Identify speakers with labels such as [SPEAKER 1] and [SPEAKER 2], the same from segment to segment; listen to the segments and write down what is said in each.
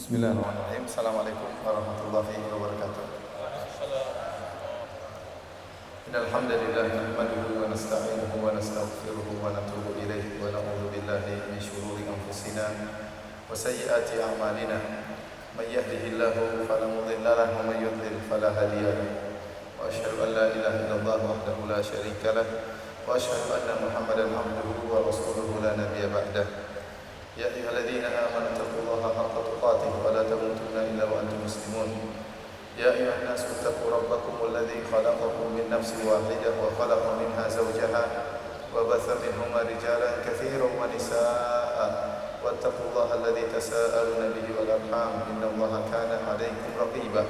[SPEAKER 1] Bismillahirrahmanirrahim. Assalamualaikum warahmatullahi wabarakatuh. Innal hamdalillah nahmaduhu wa nasta'inuhu wa nastaghfiruhu wa natubu ilaihi wa na'udzu billahi min shururi anfusina wa sayyiati a'malina. May yahdihillahu fala mudilla lahu wa may yudlil fala hadiya lahu. Wa asyhadu an la ilaha illallah wahdahu la syarika lahu wa asyhadu anna Muhammadan abduhu wa rasuluhu la nabiyya ba'dahu. Ya ayyuhalladzina amanu taqullaha haqqa tuqatih wa la tamutunna illa wa antum muslimun. Ya ayyuhan nasu taqu rabbakumul ladzi khalaqakum min nafsin wahidah wa khalaqa minha zawjaha wa batha minhuma rijalan katsiran wa nisaa'a wattaqullaha alladzi tasaaluna bihi wal arham innallaha kana 'alaykum raqiba.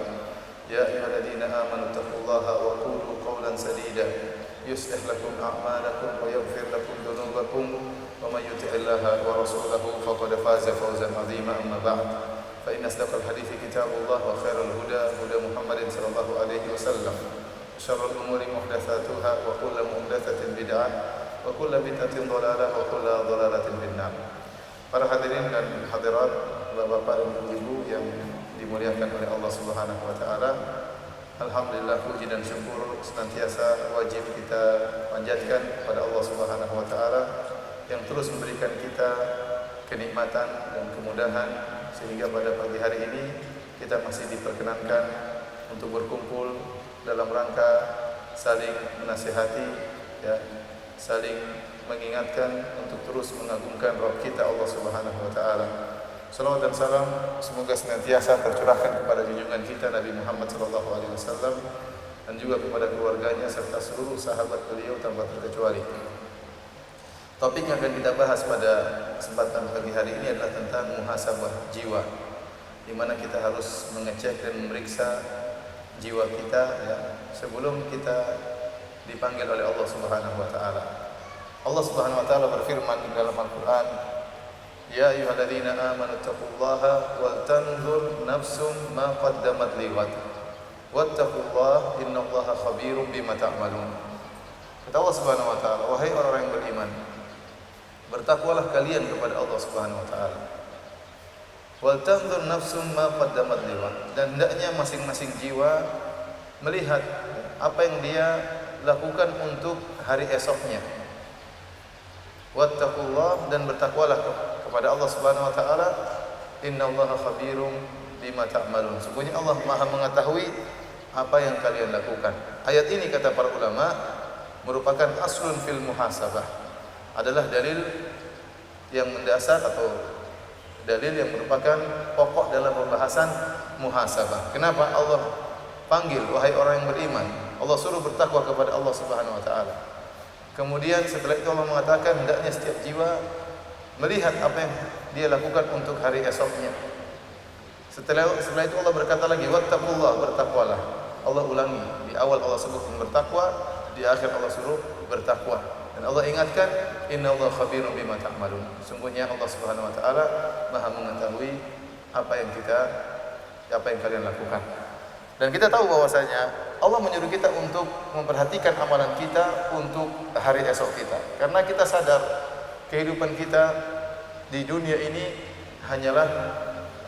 [SPEAKER 1] Ya ayyuhalladzina amanu taqullaha wa qulu qawlan sadida yuslih lakum a'malakum wa yaghfir lakum dhunubakum wa may yuti'illaha wa rasulahu faqad faza fawzan 'azima amma ba'd fa inna asdaqal hadithi kitabullah wa khairal huda huda Muhammadin sallallahu alaihi wasallam syarrul umuri muhdatsatuha wa kullu muhdatsatin bid'ah wa kullu bid'atin dhalalah wa kullu dhalalatin finnar. Para hadirin dan hadirat, Bapak dan Ibu yang dimuliakan oleh Allah Subhanahu wa taala, alhamdulillah puji dan syukur senantiasa wajib kita panjatkan kepada Allah Subhanahu wa taala yang terus memberikan kita kenikmatan dan kemudahan sehingga pada pagi hari ini kita masih diperkenankan untuk berkumpul dalam rangka saling menasihati, ya, saling mengingatkan untuk terus mengagungkan Rabb kita Allah Subhanahu wa taala. Salawat dan salam semoga senantiasa tercurahkan kepada junjungan kita Nabi Muhammad sallallahu alaihi wasallam dan juga kepada keluarganya serta seluruh sahabat beliau tanpa terkecuali. Topik yang akan kita bahas pada kesempatan pagi hari ini adalah tentang muhasabah jiwa, di mana kita harus mengecek dan memeriksa jiwa kita, ya, sebelum kita dipanggil oleh Allah Subhanahu wa taala. Allah Subhanahu wa taala berfirman di dalam Al-Qur'an, "Ya ayyuhalladzina amanu taqullaha wal tanzur nafsum ma qaddamat lighad. Wattaqullaha innallaha khabirum bima ta'malun." Kata Allah Subhanahu wa taala, wahai orang-orang yang beriman, bertakwalah kalian kepada Allah Subhanahu wa taala. Wal tanzur nafsum ma qaddamat lighad, dan hendaknya masing-masing jiwa melihat apa yang dia lakukan untuk hari esoknya. Wattaqullah, dan bertakwalah kepada Allah Subhanahu wa taala. Innallaha khabirum bima ta'malun. Sesungguhnya Allah Maha mengetahui apa yang kalian lakukan. Ayat ini kata para ulama merupakan aslun fil muhasabah, adalah dalil yang mendasar atau dalil yang merupakan pokok dalam pembahasan muhasabah. Kenapa Allah panggil wahai orang yang beriman? Allah suruh bertakwa kepada Allah Subhanahu wa taala. Kemudian setelah itu Allah mengatakan hendaknya setiap jiwa melihat apa yang dia lakukan untuk hari esoknya. Setelah itu Allah berkata lagi, wattaqullah, bertakwalah. Allah ulangi, di awal Allah sebutkan bertakwa, di akhir Allah suruh bertakwa. Dan Allah ingatkan, innallaha khabirun bima ta'malun. Sungguhnya Allah Subhanahu wa taala Maha mengetahui apa yang kalian lakukan. Dan kita tahu bahwasanya Allah menyuruh kita untuk memperhatikan amalan kita untuk hari esok kita. Karena kita sadar kehidupan kita di dunia ini hanyalah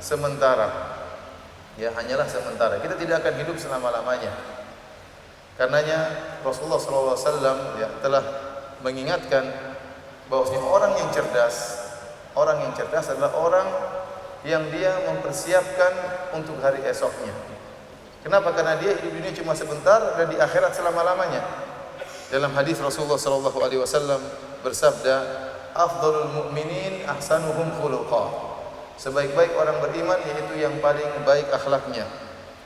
[SPEAKER 1] sementara. Ya, hanyalah sementara. Kita tidak akan hidup selama-lamanya. Karenanya Rasulullah SAW ya, telah mengingatkan bahwasanya orang yang cerdas adalah orang yang dia mempersiapkan untuk hari esoknya. Kenapa? Karena dia hidup dunia cuma sebentar dan di akhirat selama-lamanya. Dalam hadis Rasulullah sallallahu alaihi wasallam bersabda, "Afdhalul mu'minin ahsanuhum khuluqa." Sebaik-baik orang beriman yaitu yang paling baik akhlaknya.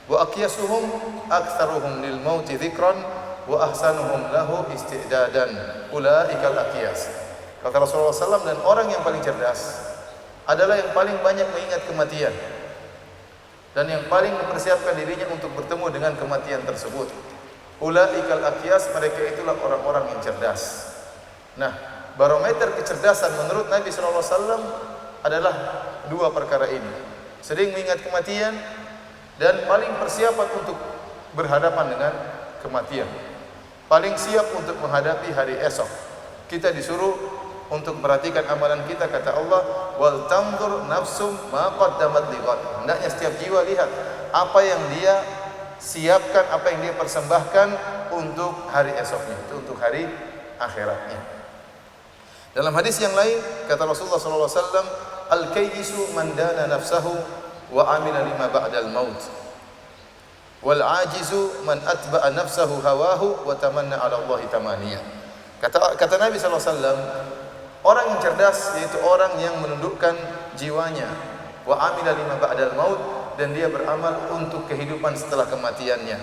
[SPEAKER 1] Wa aqyasuhum aktsaruhum lil mauti dzikran wa ahsanuhum lahu isti'dadan. Ulaikal aqyas. Kata Rasulullah sallallahu alaihi wasallam, dan orang yang paling cerdas adalah yang paling banyak mengingat kematian dan yang paling mempersiapkan dirinya untuk bertemu dengan kematian tersebut. Ulaikal aqyas, mereka itulah orang-orang yang cerdas. Nah, barometer kecerdasan menurut Nabi sallallahu alaihi wasallam adalah dua perkara ini. Sering mengingat kematian dan paling persiapan untuk berhadapan dengan kematian. Paling siap untuk menghadapi hari esok. Kita disuruh untuk perhatikan amalan kita. Kata Allah, wal tanzur nafsum ma qaddamat lighad. Hendaknya setiap jiwa lihat apa yang dia siapkan, apa yang dia persembahkan untuk hari esoknya, itu untuk hari akhiratnya. Dalam hadis yang lain kata Rasulullah sallallahu alaihi wasallam, al-kayyisu man dana nafsahu wa amila lima ba'dal maut. Wal ajizu man atba'a nafsahu hawahu wa tamanna 'ala Allah tamaniya. Kata Nabi sallallahu alaihi wasallam, orang yang cerdas yaitu orang yang menundukkan jiwanya, wa amila lima ba'dal maut, dan dia beramal untuk kehidupan setelah kematiannya.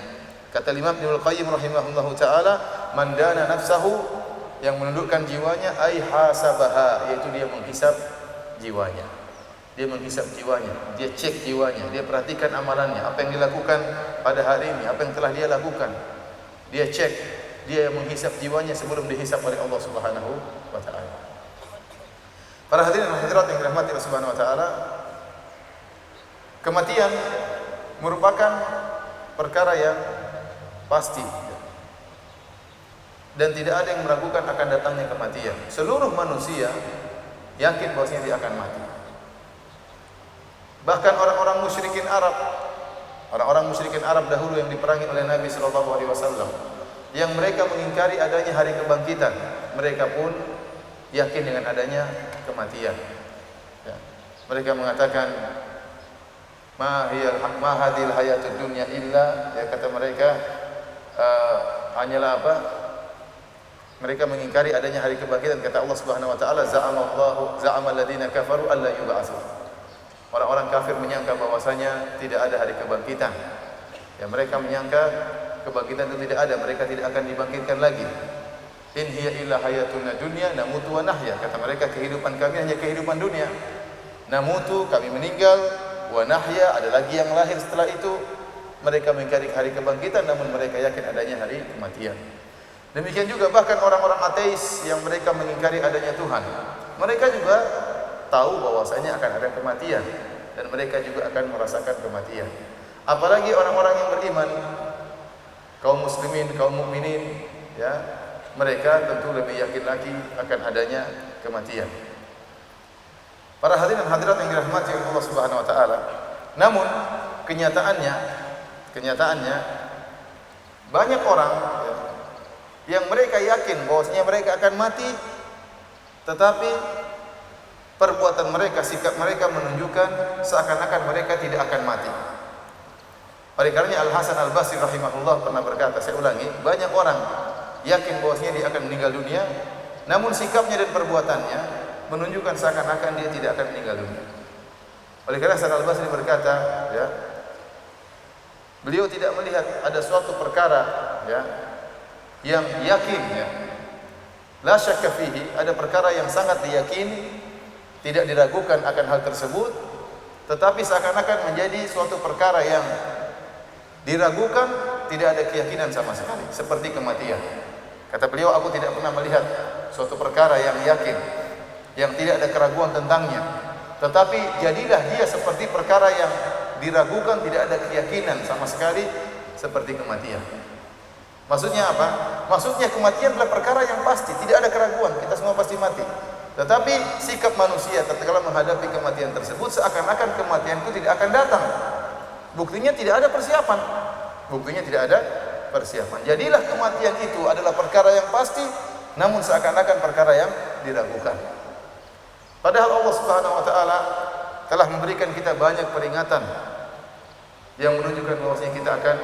[SPEAKER 1] Kata Imam Ibnu Qayyim rahimahullahu taala, man dana nafsahu, yang menundukkan jiwanya, ai hasabaha, yaitu dia menghisab jiwanya. Dia menghisab jiwanya, dia cek jiwanya, dia perhatikan amalannya, apa yang dilakukan pada hari ini, apa yang telah dia lakukan. Dia cek, dia menghisab jiwanya sebelum dihisab oleh Allah Subhanahu wa taala. Para hadirin dan hadirat yang dirahmati Allah Subhanahu wa taala, kematian merupakan perkara yang pasti dan tidak ada yang meragukan akan datangnya kematian. Seluruh manusia yakin bahwasanya dia akan mati. Bahkan orang-orang musyrikin Arab dahulu yang diperangi oleh Nabi sallallahu alaihi wasallam, yang mereka mengingkari adanya hari kebangkitan, mereka pun yakin dengan adanya kematian. Ya. Mereka mengatakan, ma hadhil hayatud dunya illa, ya, kata mereka, hanyalah apa? Mereka mengingkari adanya hari kebangkitan. Kata Allah Subhanahu wa taala, za'ama alladziina kafaru alla yub'atsu. Orang-orang kafir menyangka bahwasanya tidak ada hari kebangkitan. Ya, mereka menyangka kebangkitan itu tidak ada, mereka tidak akan dibangkitkan lagi. In hiya illa hayatuna dunya namutu wa nahya. Kata mereka, kehidupan kami hanya kehidupan dunia. Namutu, kami meninggal, wa nahya, ada lagi yang lahir setelah itu. Mereka mengingkari hari kebangkitan, namun mereka yakin adanya hari kematian. Demikian juga bahkan orang-orang ateis yang mereka mengingkari adanya Tuhan, mereka juga tahu bahwasanya akan ada kematian dan mereka juga akan merasakan kematian. Apalagi orang-orang yang beriman, kaum muslimin, kaum mukminin, ya, mereka tentu lebih yakin lagi akan adanya kematian. Para hadirin dan hadirat yang dirahmati oleh Allah Subhanahu wa taala, namun kenyataannya banyak orang, ya, yang mereka yakin bahwasanya mereka akan mati, tetapi perbuatan mereka, sikap mereka menunjukkan seakan-akan mereka tidak akan mati. Oleh karenanya Al-Hasan Al-Basri rahimahullah pernah berkata, saya ulangi, banyak orang yakin bahwasanya dia akan meninggal dunia, namun sikapnya dan perbuatannya menunjukkan seakan-akan dia tidak akan meninggal dunia. Oleh karena Hasan Al-Basri berkata, ya, beliau tidak melihat ada suatu perkara, ya, yang yakin, ya, la syakka fihi, ada perkara yang sangat diyakini, tidak diragukan akan hal tersebut, tetapi seakan-akan menjadi suatu perkara yang diragukan, tidak ada keyakinan sama sekali, seperti kematian. Kata beliau, aku tidak pernah melihat suatu perkara yang yakin, yang tidak ada keraguan tentangnya, tetapi jadilah dia seperti perkara yang diragukan, tidak ada keyakinan sama sekali, seperti kematian. Maksudnya apa? Maksudnya kematian adalah perkara yang pasti, tidak ada keraguan, kita semua pasti mati. Tetapi sikap manusia tatkala menghadapi kematian tersebut, seakan-akan kematian itu tidak akan datang. Buktinya tidak ada persiapan. Jadilah kematian itu adalah perkara yang pasti, namun seakan-akan perkara yang diragukan. Padahal Allah Subhanahu wa taala telah memberikan kita banyak peringatan yang menunjukkan bahwasanya kita akan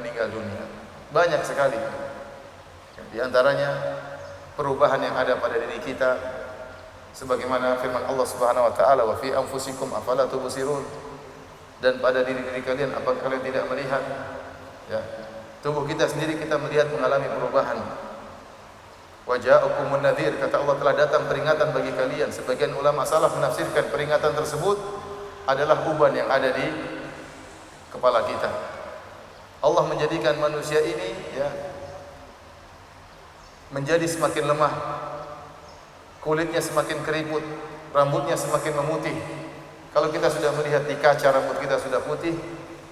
[SPEAKER 1] meninggal dunia. Banyak sekali. Di antaranya perubahan yang ada pada diri kita, sebagaimana firman Allah Subhanahu wa taala, wa fi anfusikum afala tubsirun, dan pada diri-diri kalian apakah kalian tidak melihat, ya, tubuh kita sendiri kita melihat mengalami perubahan. Wa ja'akumun nadhir, kata Allah, telah datang peringatan bagi kalian. Sebagian ulama salaf menafsirkan peringatan tersebut adalah uban yang ada di kepala kita. Allah menjadikan manusia ini, ya, menjadi semakin lemah, kulitnya semakin keriput, rambutnya semakin memutih. Kalau kita sudah melihat di kaca rambut kita sudah putih,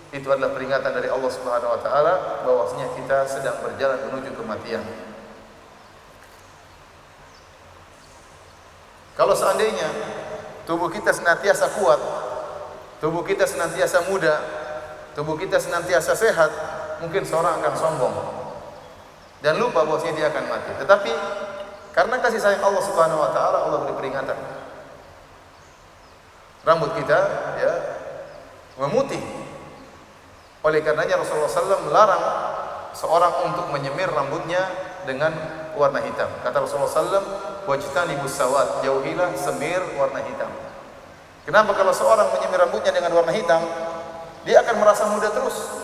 [SPEAKER 1] itu adalah peringatan dari Allah Subhanahu wa taala bahwasanya kita sedang berjalan menuju kematian. seandainya tubuh kita senantiasa kuat, tubuh kita senantiasa muda, tubuh kita senantiasa sehat, mungkin seorang akan sombong dan lupa bahwasanya dia akan mati. Tetapi karena kasih sayang Allah Subhanahu wa taala, Allah beri peringatan. Rambut kita ya memutih. Oleh karenanya Rasulullah SAW melarang seorang untuk menyemir rambutnya dengan warna hitam. Kata Rasulullah SAW, wajtanibus sawad, jauhilah semir warna hitam. Kenapa? Kalau seorang menyemir rambutnya dengan warna hitam, dia akan merasa muda terus.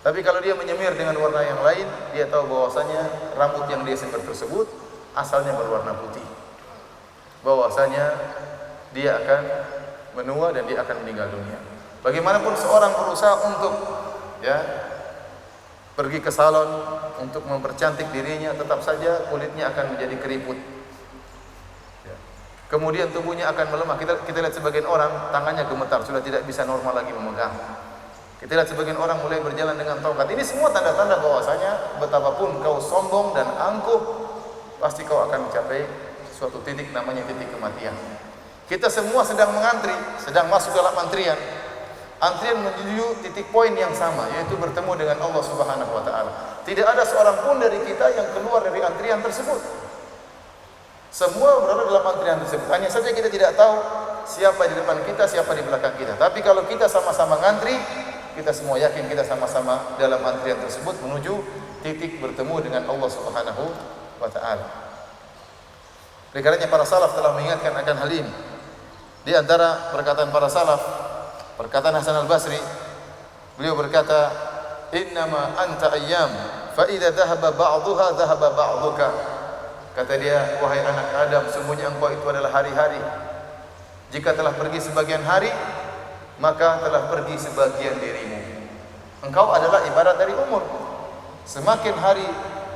[SPEAKER 1] Tapi kalau dia menyemir dengan warna yang lain, dia tahu bahwasanya rambut yang dia semir tersebut asalnya berwarna putih. Bahwasanya dia akan menua dan dia akan meninggal dunia. Bagaimanapun seorang berusaha untuk ya pergi ke salon untuk mempercantik dirinya, tetap saja kulitnya akan menjadi keriput. Ya. Kemudian tubuhnya akan melemah. Kita lihat sebagian orang tangannya gemetar, sudah tidak bisa normal lagi memegang. Kita lihat sebagian orang mulai berjalan dengan tongkat. Ini semua tanda-tanda bahwasanya betapapun kau sombong dan angkuh, pasti kau akan mencapai suatu titik namanya titik kematian. Kita semua sedang mengantri, sedang masuk dalam antrian. Antrian menuju titik poin yang sama, yaitu bertemu dengan Allah Subhanahu wa taala. Tidak ada seorang pun dari kita yang keluar dari antrian tersebut. Semua berada dalam antrian tersebut. Hanya saja kita tidak tahu siapa di depan kita, siapa di belakang kita. Tapi kalau kita sama-sama ngantri, kita semua yakin kita sama-sama dalam antrian tersebut menuju titik bertemu dengan Allah Subhanahu wa taala. Oleh karenanya para salaf telah mengingatkan akan hal ini. Di antara perkataan para salaf, perkataan Hasan al-Basri, beliau berkata, "Innama anta ayyam, fa idza dhahaba ba'dhuha dhahaba ba'dhuka." Kata dia, wahai anak Adam, sungguhnya engkau itu adalah hari-hari. Jika telah pergi sebagian hari, maka telah pergi sebagian dirimu. Engkau adalah ibarat dari umur. Semakin hari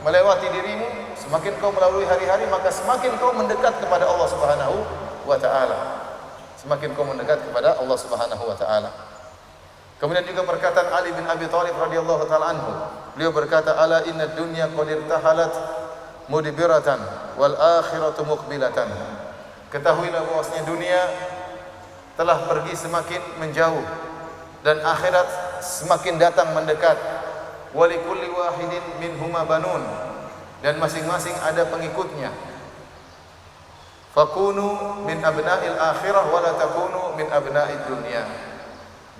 [SPEAKER 1] melewati dirimu, semakin kau melalui hari-hari, maka semakin kau mendekat kepada Allah Subhanahu wa taala. Semakin kau mendekat kepada Allah Subhanahu wa taala. Kemudian juga perkataan Ali bin Abi Thalib radhiyallahu taala anhu. Beliau berkata, "Ala inna dunya qad irtahalat mudbiratan wal akhiratu muqbilatan." Ketahuilah bahwasanya dunia telah pergi semakin menjauh dan akhirat semakin datang mendekat. Wa likulli wahidin minhuma banun, dan masing-masing ada pengikutnya. Fakunu min abna'il akhirah wa la takunu min abna'id dunya.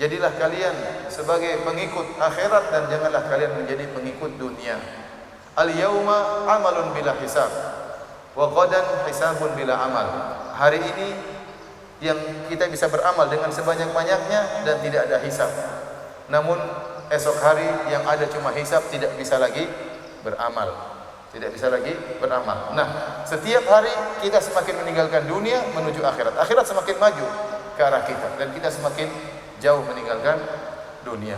[SPEAKER 1] Jadilah kalian sebagai pengikut akhirat dan janganlah kalian menjadi pengikut dunia. Al-yauma amalun bila hisab wa ghadan hisabun bila amal. Hari ini yang kita bisa beramal dengan sebanyak-banyaknya dan tidak ada hisab. Namun esok hari yang ada cuma hisab, tidak bisa lagi beramal. Tidak bisa lagi beramal. Nah, setiap hari kita semakin meninggalkan dunia menuju akhirat. Akhirat semakin maju ke arah kita dan kita semakin jauh meninggalkan dunia.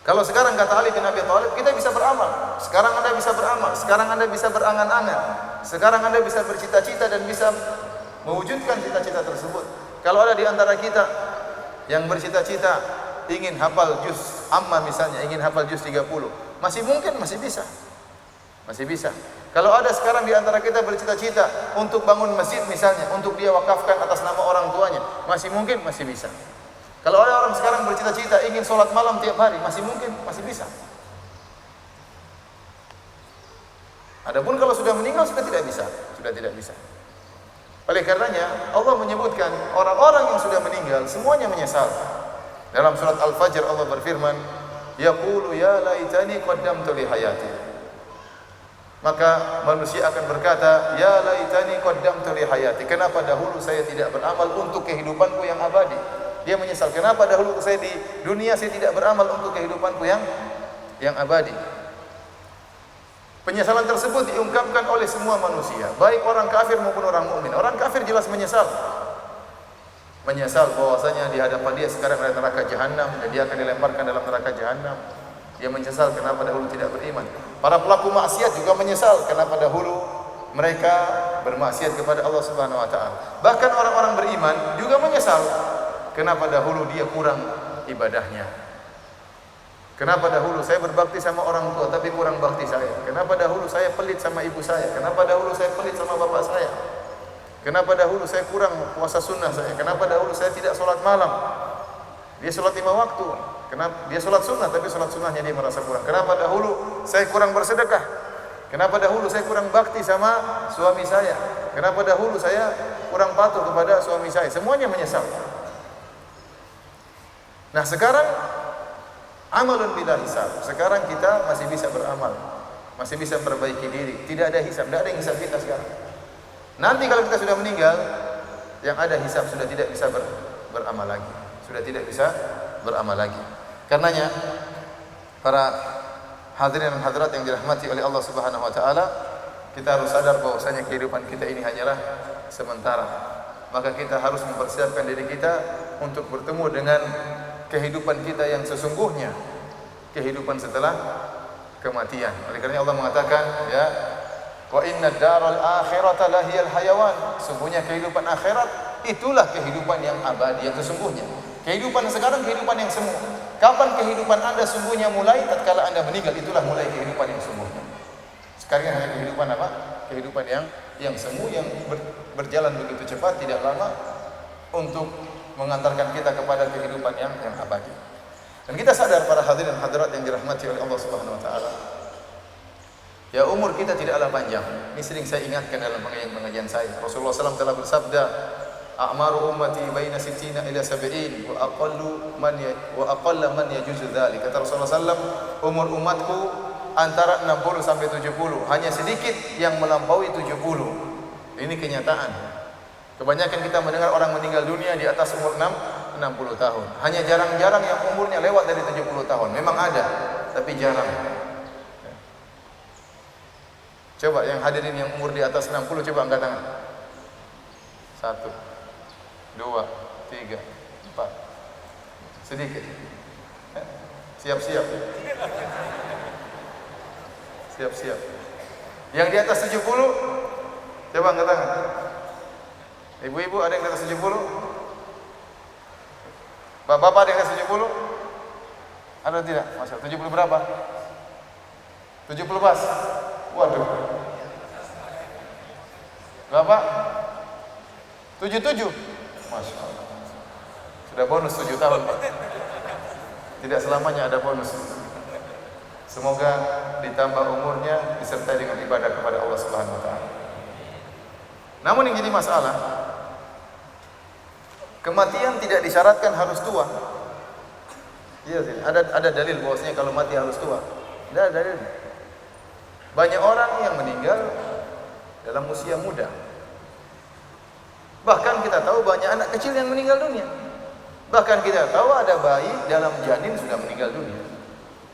[SPEAKER 1] Kalau sekarang kata Ali bin Abi Thalib, kita bisa beramal. Sekarang Anda bisa beramal. Sekarang Anda bisa berangan-angan. Sekarang Anda bisa bercita-cita dan bisa mewujudkan cita-cita tersebut. Kalau ada di antara kita yang bercita-cita ingin hafal juz amma misalnya, ingin hafal juz 30, masih mungkin, masih bisa. Masih bisa. Kalau ada sekarang di antara kita bercita-cita untuk bangun masjid misalnya, untuk dia wakafkan atas nama orang tuanya, masih mungkin, masih bisa. Kalau ada orang sekarang bercita-cita ingin sholat malam tiap hari, masih mungkin, masih bisa. Adapun kalau sudah meninggal sudah tidak bisa, sudah tidak bisa. Oleh karenanya Allah menyebutkan orang-orang yang sudah meninggal semuanya menyesal. Dalam surat Al-Fajr Allah berfirman, "Yaqulu ya laitani qaddamtu li hayati." Maka manusia akan berkata, "Ya laitani qaddamtu li hayati." Kenapa dahulu saya tidak beramal untuk kehidupanku yang abadi? Dia menyesal, kenapa dahulu saya di dunia saya tidak beramal untuk kehidupanku yang abadi? Penyesalan tersebut diungkapkan oleh semua manusia, baik orang kafir maupun orang mukmin. Orang kafir jelas menyesal. Menyesal bahwasanya di hadapan dia sekarang ada neraka jahanam dan dia akan dilemparkan dalam neraka jahanam. Dia menyesal kenapa dahulu tidak beriman. Para pelaku maksiat juga menyesal kenapa dahulu mereka bermaksiat kepada Allah Subhanahu wa taala. Bahkan orang-orang beriman juga menyesal kenapa dahulu dia kurang ibadahnya. Kenapa dahulu saya berbakti sama orang tua tapi kurang bakti saya? Kenapa dahulu saya pelit sama ibu saya? Kenapa dahulu saya pelit sama bapak saya? Kenapa dahulu saya kurang puasa sunnah saya? Kenapa dahulu saya tidak sholat malam? Dia sholat 5 waktu. Kenapa dia sholat sunnah tapi sholat sunnahnya dia merasa kurang? Kenapa dahulu saya kurang bersedekah? Kenapa dahulu saya kurang bakti sama suami saya? Kenapa dahulu saya kurang patuh kepada suami saya? Semuanya menyesal. Nah sekarang amalun bila hisab. Sekarang kita masih bisa beramal, masih bisa perbaiki diri. Tidak ada hisab, tidak ada yang hisab kita sekarang. Nanti kalau kita sudah meninggal, yang ada hisab sudah tidak bisa beramal lagi. Sudah tidak bisa beramal lagi. Karenanya para hadirin dan hadirat yang dirahmati oleh Allah Subhanahu wa taala, kita harus sadar bahwasanya kehidupan kita ini hanyalah sementara. Maka kita harus mempersiapkan diri kita untuk bertemu dengan kehidupan kita yang sesungguhnya, kehidupan setelah kematian. Oleh karena Allah mengatakan, ya, wa inna daral akhirata lahiyal hayawan. Sungguhnya kehidupan akhirat itulah kehidupan yang abadi, yang sesungguhnya. Kehidupan sekarang kehidupan yang semu. Kapan kehidupan Anda sungguhnya mulai? Tatkala Anda meninggal, itulah mulai kehidupan yang sungguhnya. Sekarang hanya kehidupan apa? Kehidupan yang semu, yang berjalan begitu cepat, tidak lama, untuk mengantarkan kita kepada kehidupan yang abadi. Dan kita sadar para hadirin dan hadirat yang dirahmati oleh Allah Subhanahu wa taala, ya, umur kita tidaklah panjang. Ini sering saya ingatkan dalam pengajian saya. Rasulullah SAW telah bersabda, a'maru ummati baina 60 ila 70 wa aqalla man yajuzu dzalik. Kata Rasulullah SAW, umur umatku antara 60 sampai 70, hanya sedikit yang melampaui 70. Ini kenyataan. Kebanyakan kita mendengar orang meninggal dunia di atas umur 60 tahun. Hanya jarang-jarang yang umurnya lewat dari 70 tahun. Memang ada, tapi jarang. Coba yang hadirin yang umur di atas 60, coba angkat tangan. 1, 2, 3, 4. Sedikit. Siap-siap. Siap-siap. Yang di atas 70, coba angkat tangan. Ibu-ibu ada yang di atas 70? Bapak-bapak ada yang di atas 70? Ada tidak? Masya Allah. 70 berapa? 70 pas? Waduh. Bapak? 77? Masya Allah. Sudah bonus 7 tahun, Pak. Tidak selamanya ada bonus. Semoga ditambah umurnya disertai dengan ibadah kepada Allah Subhanahu wa taala. Namun yang jadi masalah, kematian tidak disyaratkan harus tua. Iya sih, ada dalil bahwasanya kalau mati harus tua. Tidak ada dalil. Banyak orang yang meninggal dalam usia muda. Bahkan kita tahu banyak anak kecil yang meninggal dunia. Bahkan kita tahu ada bayi dalam janin sudah meninggal dunia.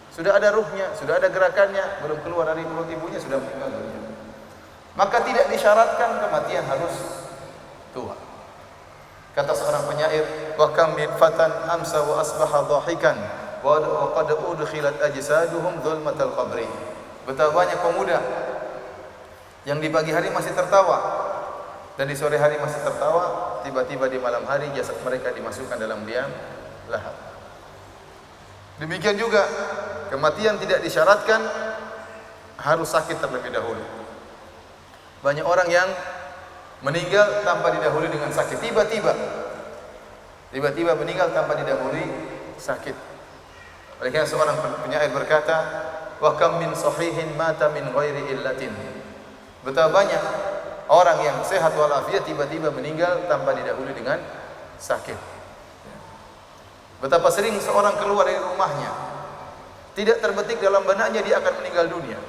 [SPEAKER 1] Sudah ada ruhnya, sudah ada gerakannya, belum keluar dari perut ibunya sudah meninggal dunia. Maka tidak disyaratkan kematian harus tua. Kata seorang penyair, wa kam min fatan amsa wa asbaha dhahikan wa qad udkhilat ajsaduhum dhulmatal qabri. Betapa banyak pemuda yang di pagi hari masih tertawa dan di sore hari masih tertawa, tiba-tiba di malam hari jasad mereka dimasukkan dalam liang lahat. Demikian juga kematian tidak disyaratkan harus sakit terlebih dahulu. Banyak orang yang meninggal tanpa didahului dengan sakit. Tiba-tiba meninggal tanpa didahului sakit. Oleh karena seorang penyair berkata, wa kam min sahihin mata min ghairi illatin. Betapa banyak orang yang sehat walafiat tiba-tiba meninggal tanpa didahului dengan sakit. Betapa sering seorang keluar dari rumahnya, tidak terbetik dalam benaknya dia akan meninggal dunia.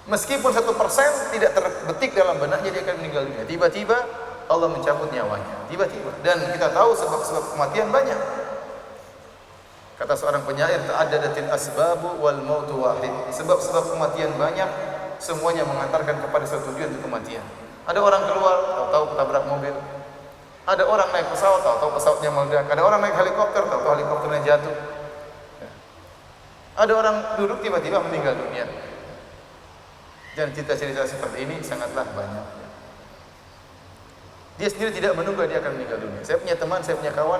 [SPEAKER 1] Meskipun 1% tidak terbetik dalam benaknya dia akan meninggal dunia. Tiba-tiba Allah mencabut nyawanya. Tiba-tiba. Dan kita tahu sebab-sebab kematian banyak. Kata seorang penyair, ta'addadatil asbabu wal mautu wahid. Sebab-sebab kematian banyak, semuanya mengantarkan kepada satu tujuan, itu kematian. Ada orang keluar, tahu-tahu ketabrak mobil. Ada orang naik pesawat, tahu-tahu pesawatnya meledak. Ada orang naik helikopter, tahu-tahu helikopternya jatuh. Ada orang duduk tiba-tiba meninggal dunia. Dan cerita-cerita seperti ini sangatlah banyak. Dia sendiri tidak menunggu dia akan meninggal dunia. Saya punya teman, saya punya kawan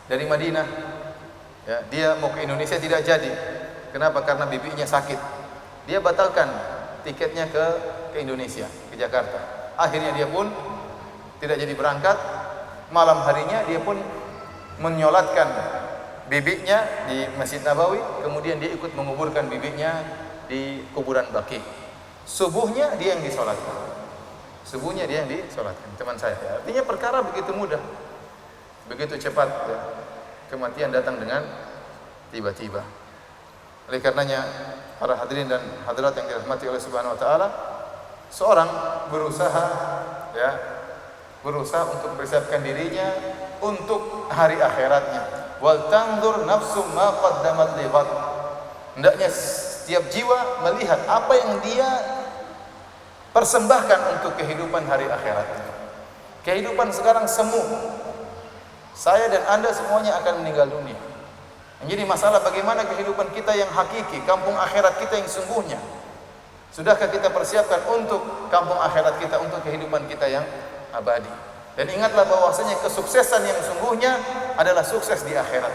[SPEAKER 1] dari Madinah. Ya, dia mau ke Indonesia tidak jadi. Kenapa? Karena bibinya sakit. Dia batalkan tiketnya ke Indonesia, ke Jakarta. Akhirnya dia pun tidak jadi berangkat. Malam harinya dia pun menyolatkan bibinya di Masjid Nabawi, kemudian dia ikut menguburkan bibinya di kuburan Baqi. Subuhnya dia yang disolatkan. Subuhnya dia yang disolatkan, teman saya. Ya, artinya perkara begitu mudah, begitu cepat. Ya. Kematian datang dengan tiba-tiba. Oleh karenanya, para hadirin dan hadirat yang dirahmati oleh Subhanahu wa taala, seorang berusaha untuk mempersiapkan dirinya untuk hari akhiratnya. Wal tanzur nafsum ma qaddamat lighad. Hendaknya setiap jiwa melihat apa yang dia persembahkan untuk kehidupan hari akhiratnya. Kehidupan sekarang semu. Saya dan Anda semuanya akan meninggal dunia. Jadi masalah bagaimana kehidupan kita yang hakiki, kampung akhirat kita yang sungguhnya. Sudahkah kita persiapkan untuk kampung akhirat kita, untuk kehidupan kita yang abadi? Dan ingatlah bahwasanya kesuksesan yang sungguhnya adalah sukses di akhirat.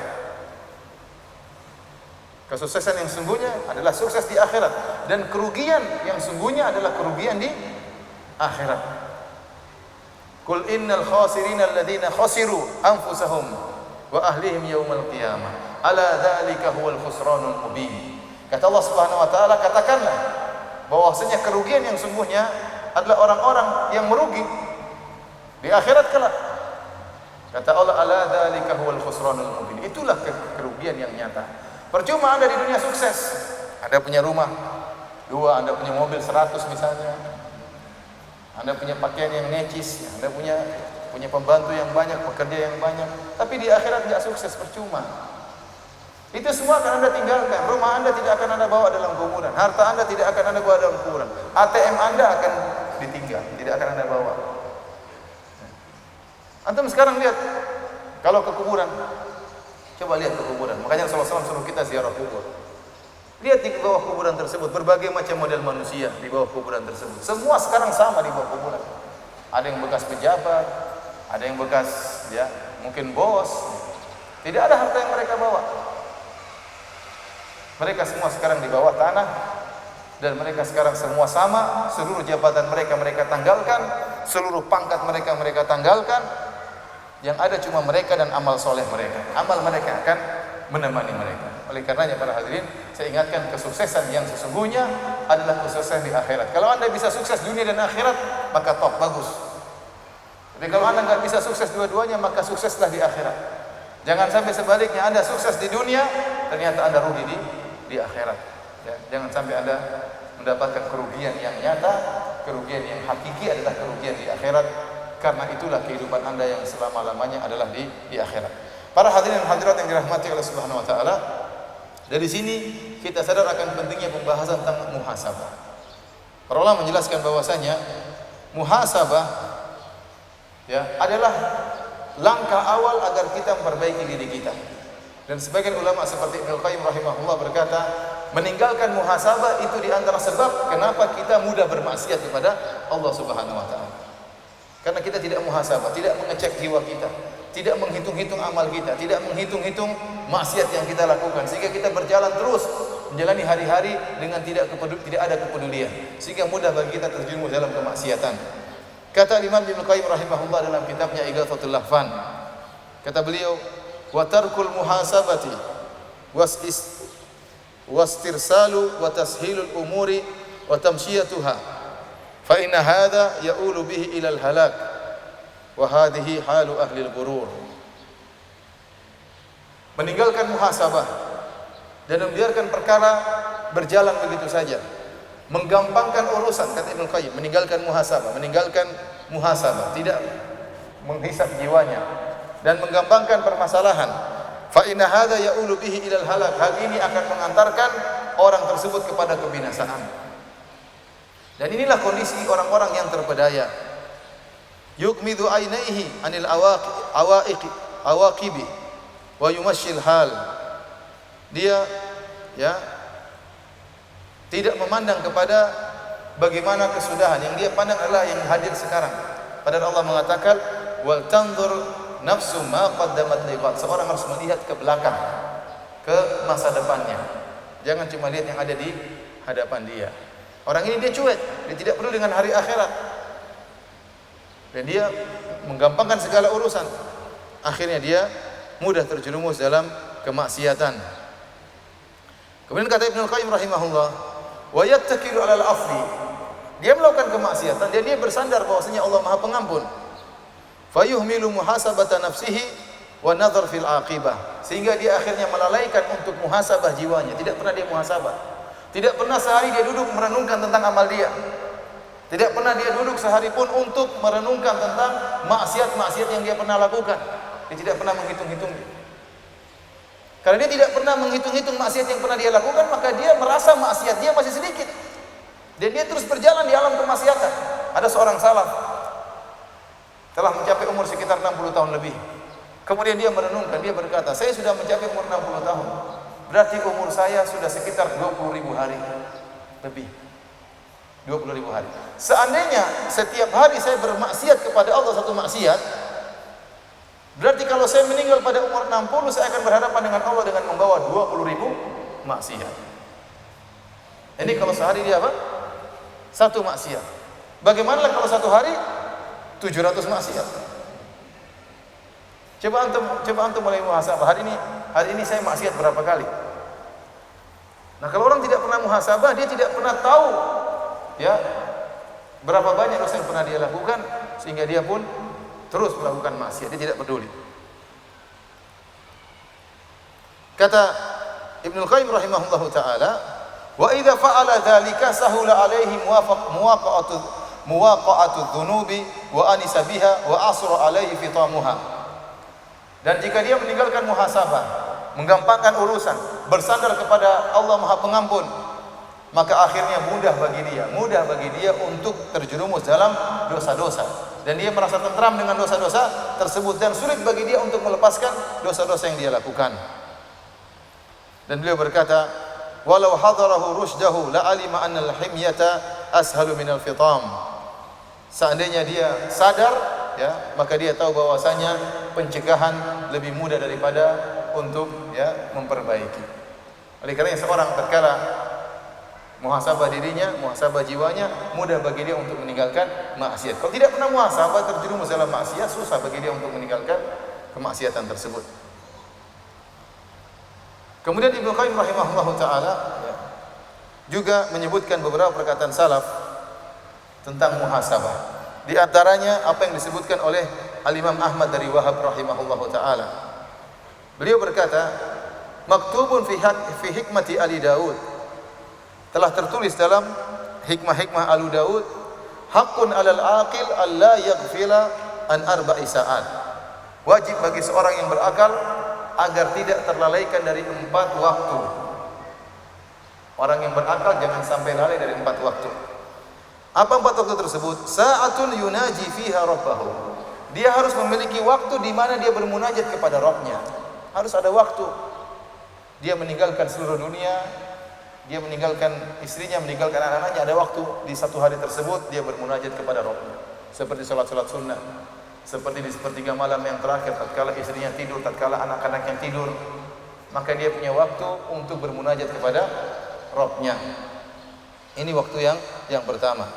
[SPEAKER 1] Kesuksesan yang sungguhnya adalah sukses di akhirat, dan kerugian yang sungguhnya adalah kerugian di akhirat. Qul innal khasirina alladziina khasiru anfusahum wa ahlihim yaumal qiyamah. Ala dzalika huwal khusranul mubin. Kata Allah Subhanahu wa taala, katakanlah bahwasanya kerugian yang sungguhnya adalah orang-orang yang merugi di akhirat kelak. Kata Allah, ala dzalika huwal khusranul mubin. Itulah kerugian yang nyata. Percuma Anda di dunia sukses. Anda punya rumah 2, Anda punya mobil 100 misalnya. Anda punya pakaian yang necis, Anda punya pembantu yang banyak, pekerja yang banyak, tapi di akhirat tidak sukses, percuma. Itu semua akan Anda tinggalkan. Rumah Anda tidak akan Anda bawa dalam kuburan, harta Anda tidak akan Anda bawa dalam kuburan, ATM Anda akan ditinggal, tidak akan Anda bawa. Antum sekarang lihat, kalau ke kuburan, coba lihat ke kuburan. Makanya Rasulullah SAW suruh kita ziarah kubur. Lihat di bawah kuburan tersebut, berbagai macam model manusia di bawah kuburan tersebut. Semua sekarang sama di bawah kuburan. Ada yang bekas pejabat, ada yang bekas mungkin bos. Tidak ada harta yang mereka bawa. Mereka semua sekarang di bawah tanah, dan mereka sekarang semua sama. Seluruh jabatan mereka tanggalkan, seluruh pangkat mereka tanggalkan. Yang ada cuma mereka dan amal soleh mereka. Amal mereka akan menemani mereka. Oleh karenanya para hadirin, saya ingatkan kesuksesan yang sesungguhnya adalah kesuksesan di akhirat. Kalau Anda bisa sukses dunia dan akhirat, maka top, bagus. Tapi kalau Anda nggak bisa sukses dua-duanya, maka sukseslah di akhirat. Jangan sampai sebaliknya, Anda sukses di dunia, ternyata Anda rugi di akhirat. Ya, jangan sampai Anda mendapatkan kerugian yang nyata. Kerugian yang hakiki adalah kerugian di akhirat. Karena itulah kehidupan Anda yang selama-lamanya adalah di akhirat. Para hadirin dan hadirat yang dirahmati oleh Subhanahu wa taala, dari sini kita sadar akan pentingnya pembahasan tentang muhasabah. Para ulama menjelaskan bahwasanya muhasabah adalah langkah awal agar kita memperbaiki diri kita. Dan sebagian ulama seperti Ibnu Qayyim rahimahullah berkata, meninggalkan muhasabah itu di antara sebab kenapa kita mudah bermaksiat kepada Allah Subhanahu wa taala. Karena kita tidak muhasabah, tidak mengecek jiwa kita, tidak menghitung-hitung amal kita, tidak menghitung-hitung maksiat yang kita lakukan, sehingga kita berjalan terus menjalani hari-hari dengan tidak ada kepedulian, sehingga mudah bagi kita terjerumus dalam kemaksiatan. Kata Imam Ibnu Qayyim rahimahullah dalam kitabnya Ighathatul Lahfan, kata beliau, wa tarkul muhasabati wastirsalu wa tashilul umuri wa tamshiyatuha fa inna hadha ya'ulu bihi ila al-halak wa hadhihi halu ahli al-ghurur. Meninggalkan muhasabah dan membiarkan perkara berjalan begitu saja, menggampangkan urusan, kata Ibnu Qayyim, meninggalkan muhasabah, tidak menghisab jiwanya dan menggampangkan permasalahan. Fa inna hadza ya'ulu bihi ilal halak. Hal ini akan mengantarkan orang tersebut kepada kebinasaan. Dan inilah kondisi orang-orang yang terpedaya. Yukmidu ainaihi anil awaqibi wa yumashshil hal. Dia tidak memandang kepada bagaimana kesudahan, yang dia pandang adalah yang hadir sekarang. Padahal Allah mengatakan wal tanzur nafsu ma qaddamat liqad. Seorang harus melihat ke belakang. ke masa depannya. Jangan cuma lihat yang ada di hadapan dia. Orang ini dia cuek, dia tidak peduli dengan hari akhirat. Dan dia menggampangkan segala urusan. Akhirnya dia mudah terjerumus dalam kemaksiatan. Kemudian kata Ibnu Qayyim rahimahullah, wa yattakilu 'alal afli. Dia melakukan kemaksiatan dan dia bersandar bahwasanya Allah Maha Pengampun. Fayuhmilu muhasabata nafsihi wa nadhar fil aqibah. Sehingga dia akhirnya melalaikan untuk muhasabah jiwanya, tidak pernah dia muhasabah. Tidak pernah sehari dia duduk merenungkan tentang amal dia. Tidak pernah dia duduk sehari pun untuk merenungkan tentang maksiat-maksiat yang dia pernah lakukan. Dia tidak pernah menghitung-hitungnya. Karena dia tidak pernah menghitung-hitung maksiat yang pernah dia lakukan, maka dia merasa maksiat dia masih sedikit. Dan dia terus berjalan di alam kemaksiatan. Ada seorang salaf telah mencapai umur sekitar 60 tahun lebih. Kemudian dia merenungkan, dia berkata, saya sudah mencapai umur 60 tahun. Berarti umur saya sudah sekitar 20.000 hari lebih. 20.000 hari. Seandainya setiap hari saya bermaksiat kepada Allah satu maksiat, berarti kalau saya meninggal pada umur 60, saya akan berhadapan dengan Allah dengan membawa 20.000 maksiat. Ini kalau sehari dia apa? Satu maksiat. Bagaimana kalau satu hari 700 maksiat? Coba antum mulai muhasabah. Hari ini saya maksiat berapa kali? Nah, kalau orang tidak pernah muhasabah, dia tidak pernah tahu ya berapa banyak dosa yang pernah dia lakukan, sehingga dia pun terus melakukan maksiat, dia tidak peduli. Kata Ibnu Qayyim rahimahullahu taala, wa idza fa'ala dzalika sahula alaihi muwaqa'atu dzunubi wa anisa biha wa asra alaihi fitamuha. Dan jika dia meninggalkan muhasabah, menggampangkan urusan, bersandar kepada Allah Maha Pengampun, maka akhirnya mudah bagi dia untuk terjerumus dalam dosa-dosa. Dan dia merasa tentram dengan dosa-dosa tersebut dan sulit bagi dia untuk melepaskan dosa-dosa yang dia lakukan. Dan beliau berkata, walau hadarahu rusydahu la alima anna al-himyata ashalu minal fitam. Seandainya dia sadar, ya, maka dia tahu bahwasanya pencegahan lebih mudah daripada untuk ya memperbaiki. Oleh karena seorang tatkala muhasabah dirinya, muhasabah jiwanya, mudah bagi dia untuk meninggalkan maksiat. Kalau tidak pernah muhasabah, terjerumus dalam maksiat, susah bagi dia untuk meninggalkan kemaksiatan tersebut. Kemudian Ibnu Qayyim rahimahullahu taala juga menyebutkan beberapa perkataan salaf tentang muhasabah. Di antaranya apa yang disebutkan oleh Al-Imam Ahmad dari Wahab rahimahullahu taala. Beliau berkata, maktubun fi hikmati Ali Daud. Telah tertulis dalam hikmah-hikmah Ali Daud, haqqun 'alal aqil alla yaghfila an arba'i sa'at. Wajib bagi seorang yang berakal agar tidak terlalaikan dari 4 waktu. Orang yang berakal jangan sampai lalai dari 4 waktu. Apa 4 waktu tersebut? Sa'atun yunaji fiha rabbahu. Dia harus memiliki waktu di mana dia bermunajat kepada Rabbnya. Harus ada waktu. Dia meninggalkan seluruh dunia, dia meninggalkan istrinya, meninggalkan anak-anaknya, ada waktu di satu hari tersebut dia bermunajat kepada Rabbnya. Seperti salat-salat sunnah, seperti di sepertiga malam yang terakhir, tatkala istrinya tidur, tatkala anak-anaknya tidur, maka dia punya waktu untuk bermunajat kepada Rabbnya. Ini waktu yang pertama.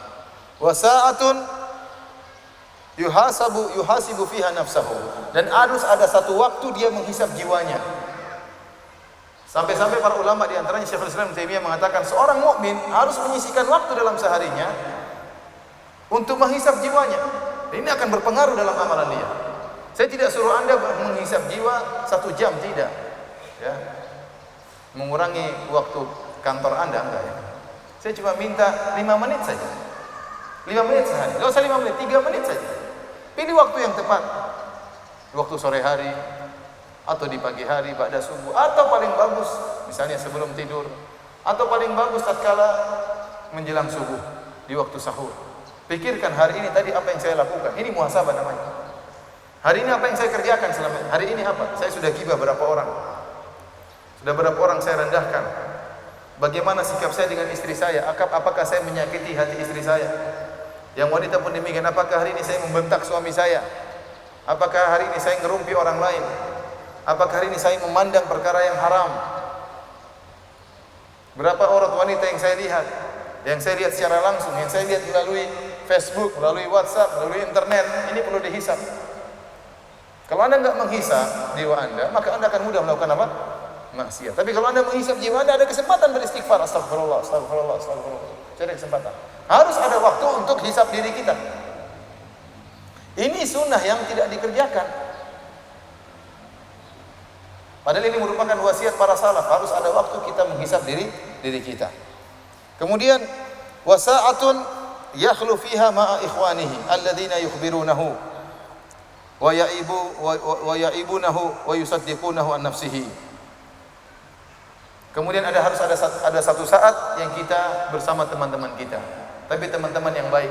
[SPEAKER 1] Wa sa'atun yuhasibu fiha nafsahu. Dan harus ada satu waktu dia menghisab jiwanya. Sampai-sampai para ulama di antaranya Syekhul Islam Ibnu Taimiyah mengatakan seorang mukmin harus menyisihkan waktu dalam seharinya untuk menghisab jiwanya. Ini akan berpengaruh dalam amalan dia. Saya tidak suruh Anda menghisab jiwa 1 jam, tidak. Ya. Mengurangi waktu kantor Anda, enggak ya. Saya cuma minta 5 menit saja. 5 menit sehari. Enggak usah 5 menit, 3 menit saja. Pilih waktu yang tepat. Waktu sore hari atau di pagi hari ba'da subuh, atau paling bagus misalnya sebelum tidur, atau paling bagus tatkala menjelang subuh di waktu sahur. Pikirkan hari ini tadi apa yang saya lakukan. Ini muhasabah namanya. Hari ini apa yang saya kerjakan selama ini? Hari ini apa? Saya sudah gibah berapa orang? Sudah berapa orang saya rendahkan? Bagaimana sikap saya dengan istri saya? Apakah saya menyakiti hati istri saya? Yang wanita pun demikian. Apakah hari ini saya membentak suami saya? Apakah hari ini saya ngerumpi orang lain? Apakah hari ini saya memandang perkara yang haram? Berapa aurat wanita yang saya lihat? Yang saya lihat secara langsung, yang saya lihat melalui Facebook, melalui WhatsApp, melalui internet, ini perlu dihisab. Kalau Anda enggak menghisab jiwa Anda, maka Anda akan mudah melakukan apa? Maksiat. Tapi kalau Anda menghisab jiwa Anda, ada kesempatan beristighfar, astagfirullah, astagfirullah, astagfirullah. Jadi ada kesempatan. Harus ada waktu untuk hisab diri kita. Ini sunnah yang tidak dikerjakan. Padahal ini merupakan wasiat para salaf, harus ada waktu kita menghisab diri kita. Kemudian wasa'atun yakhlu fiha ma'a ikhwanihi alladzina yukhbirunahu wa ya'ibunahu wa yusaddiqunahu an nafsihi. Kemudian harus ada satu saat yang kita bersama teman-teman kita, tapi teman-teman yang baik,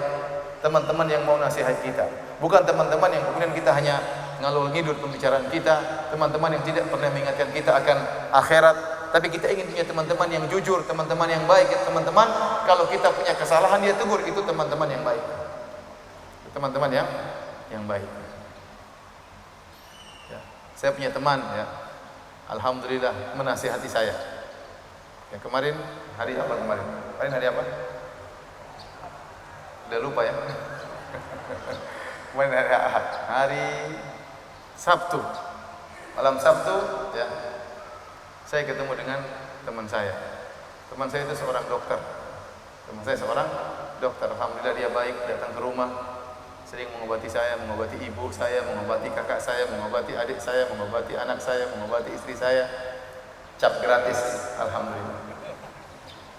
[SPEAKER 1] teman-teman yang mau nasihat kita, bukan teman-teman yang kemudian kita hanya ngalor ngidur pembicaraan kita, teman-teman yang tidak pernah mengingatkan kita akan akhirat. Tapi kita ingin punya teman-teman yang jujur, teman-teman yang baik. Teman-teman, kalau kita punya kesalahan dia tegur, itu teman-teman yang baik. Teman-teman yang baik. Ya. Saya punya teman, ya, alhamdulillah menasihati saya. Ya, kemarin hari apa kemarin? Kemarin hari apa? Udah lupa ya. Kemarin hari Ahad, hari Sabtu, malam Sabtu, ya. Saya ketemu dengan teman saya. Teman saya itu seorang dokter. Teman saya seorang dokter. Alhamdulillah dia baik, datang ke rumah, sering mengobati saya, mengobati ibu saya, mengobati kakak saya, mengobati adik saya, mengobati anak saya, mengobati istri saya. Cap gratis, alhamdulillah.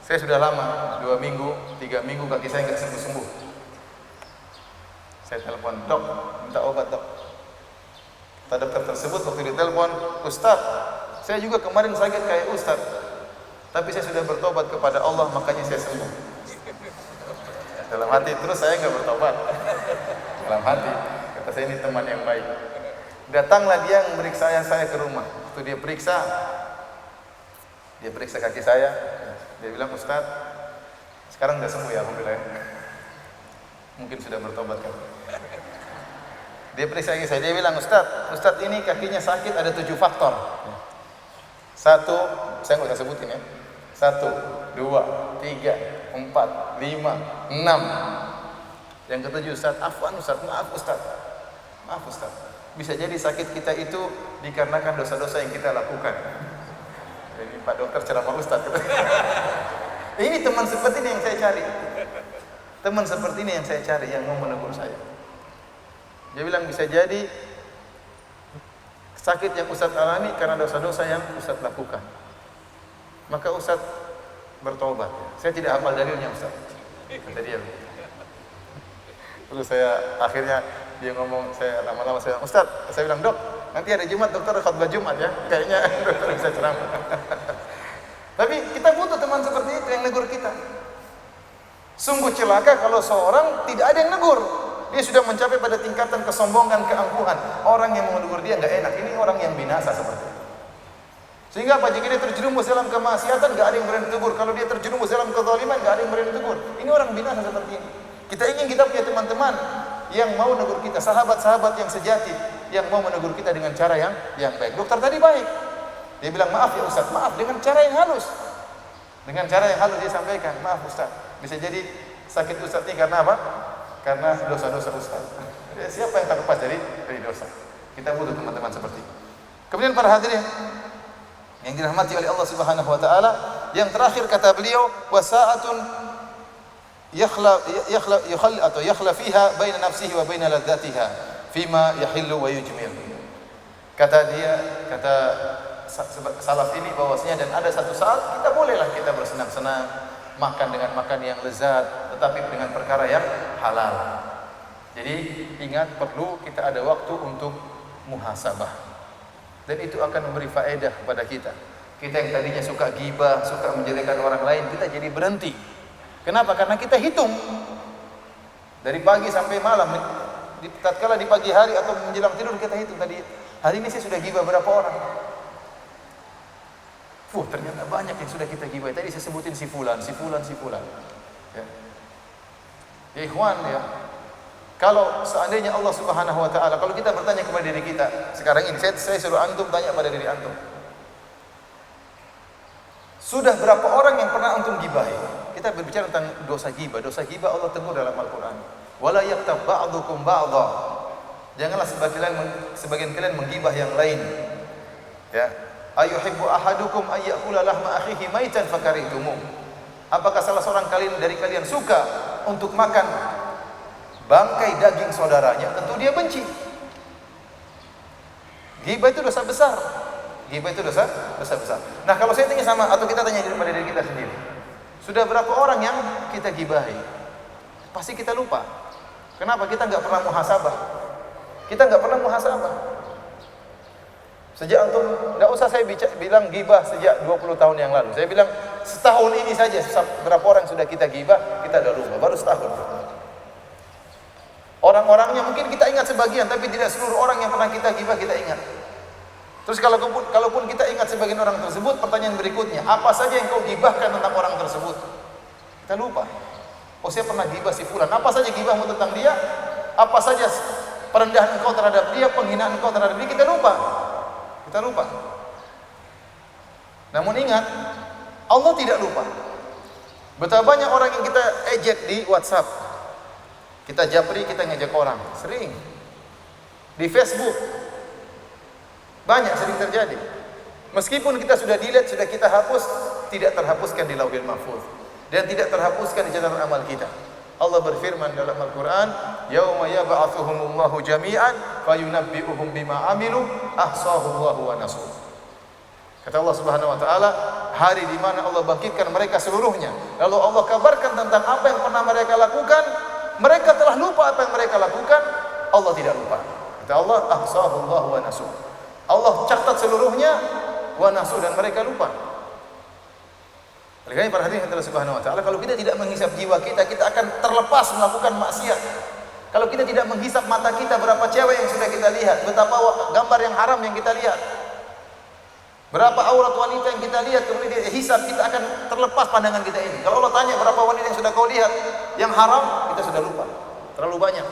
[SPEAKER 1] Saya sudah lama, 2 minggu, 3 minggu kaki saya nggak sembuh-sembuh. Saya telepon, dok, minta obat dok. Kata dokter tersebut waktu ditelepon, Ustaz, saya juga kemarin sakit kayak Ustaz, tapi saya sudah bertobat kepada Allah, makanya saya sembuh. Dalam hati, terus saya nggak bertobat. Dalam hati, kata saya ini teman yang baik. Datanglah dia memeriksa saya ke rumah. Waktu dia periksa kaki saya. Dia bilang, Ustaz, sekarang udah sembuh ya, alhamdulillah. Mungkin sudah bertobat kan. Dia periksa kaki saya, dia bilang, Ustaz ini kakinya sakit ada 7 faktor. 1, saya nggak usah sebutin ya. 1, 2, 3, 4, 5, 6. Yang ke-7, Ustaz, afwan Ustaz, maaf Ustaz. Maaf Ustaz. Bisa jadi sakit kita itu dikarenakan dosa-dosa yang kita lakukan. Jadi Pak Dokter ceramah Ustaz. Ini teman seperti ini yang saya cari. Teman seperti ini yang saya cari, yang mau menegur saya. Dia bilang bisa jadi sakit yang Ustaz alami karena dosa-dosa yang Ustaz lakukan. Maka Ustaz bertobat. Saya tidak hafal dalilnya Ustaz. Kata dia. Terus saya akhirnya dia ngomong, saya lama-lama saya bilang, Ustaz, saya bilang, Dok, nanti hari Jumat dokter khutbah Jumat ya. Kayaknya dokter bisa ceramah. Tapi kita butuh teman seperti itu yang negur kita. Sungguh celaka kalau seorang tidak ada yang negur. Dia sudah mencapai pada tingkatan kesombongan, keangkuhan. Orang yang menegur dia nggak enak. Ini orang yang binasa seperti itu. Sehingga apa? Jika dia terjerumus dalam kemaksiatan, nggak ada yang berani tegur. Kalau dia terjerumus dalam kezaliman, nggak ada yang berani tegur. Ini orang binasa seperti ini. Kita ingin kita punya teman-teman yang mau menegur kita, sahabat-sahabat yang sejati, yang mau menegur kita dengan cara yang baik. Dokter tadi baik. Dia bilang, maaf ya Ustaz, maaf, dengan cara yang halus. Dengan cara yang halus dia sampaikan, maaf Ustaz. Bisa jadi sakit Ustaz ini karena apa? Karena dosa-dosa Ustaz. Siapa yang terlepas dari dosa? Kita butuh teman-teman seperti itu. Kemudian para hadirin yang dirahmati oleh Allah Subhanahu wa taala, yang terakhir kata beliau, wasa'atun yakhla fiha baina nafsihi wa baina ladzatiha fima yahillu wa yujmil. Kata salaf ini bahwasanya, dan ada satu saat kita bolehlah kita bersenang-senang, makan dengan makan yang lezat, tetapi dengan perkara yang halal. Jadi ingat, perlu kita ada waktu untuk muhasabah, dan itu akan memberi faedah kepada kita. Kita yang tadinya suka ghibah, suka menjelekkan orang lain, kita jadi berhenti. Kenapa? Karena kita hitung dari pagi sampai malam. Tatkala di pagi hari atau menjelang tidur kita hitung, tadi hari ini saya sudah ghibah berapa orang. Ternyata banyak yang sudah kita ghibah. Tadi saya sebutin si fulan. Ya. Ya ikhwan ya. Kalau seandainya Allah Subhanahu wa taala, kalau kita bertanya kepada diri kita sekarang ini, saya suruh antum tanya pada diri antum. Sudah berapa orang yang pernah antum gibahi? Kita berbicara tentang dosa ghibah. Dosa ghibah Allah tegur dalam Al-Qur'an. Wala yaktab ba'dukum ba'dha. Janganlah sebagian kalian menggibah yang lain. Ya. Ayuhibbu ahadukum ayyakula lahma akhihi maitan fakarihtumuh. Apakah salah seorang dari kalian suka untuk makan bangkai daging saudaranya? Tentu dia benci. Ghibah itu dosa besar. Ghibah itu dosa besar. Nah, kalau saya tanya atau kita tanya pada diri kita sendiri, sudah berapa orang yang kita gibahi? Pasti kita lupa. Kenapa? Kita nggak pernah muhasabah. Sejak antum, nggak usah saya bilang gibah sejak 20 tahun yang lalu. Saya bilang setahun ini saja berapa orang sudah kita gibah, kita udah lupa. Baru setahun. Orang-orangnya mungkin kita ingat sebagian, tapi tidak seluruh orang yang pernah kita gibah kita ingat. Terus kalaupun kita ingat sebagian orang tersebut, pertanyaan berikutnya, apa saja yang kau gibahkan tentang orang tersebut? Kita lupa. Oh, saya pernah gibah si fulan. Apa saja gibahmu tentang dia? Apa saja perendahan engkau terhadap dia, penghinaan engkau terhadap dia? Kita lupa. Namun ingat, Allah tidak lupa. Betapa banyak orang yang kita ejek di WhatsApp. Kita japri, kita ngejek orang. Sering. Di Facebook. Banyak sering terjadi. Meskipun kita sudah delete, sudah kita hapus, tidak terhapuskan di Lauhil Mahfuz dan tidak terhapuskan di catatan amal kita. Allah berfirman dalam Al-Qur'an, "Yauma yab'atsuhumullahu jami'an fayunabbi'uhum bima 'amilu ahsahullahu wa nasuh." Kata Allah Subhanahu wa taala, hari di mana Allah bangkitkan mereka seluruhnya. Lalu Allah kabarkan tentang apa yang pernah mereka lakukan. Mereka telah lupa apa yang mereka lakukan, Allah tidak lupa. Kata Allah, ahsahullahu wa nasuh. Allah catat seluruhnya, wa nasuh, dan mereka lupa. Oleh karena para hadirin Allah Subhanahu wa taala, kalau kita tidak menghisap jiwa kita, kita akan terlepas melakukan maksiat. Kalau kita tidak menghisap mata kita, berapa cewek yang sudah kita lihat, betapa gambar yang haram yang kita lihat, berapa aurat wanita yang kita lihat, kemudian kita hisap, kita akan terlepas pandangan kita ini. Kalau Allah tanya berapa wanita yang sudah kau lihat yang haram, kita sudah lupa. Terlalu banyak.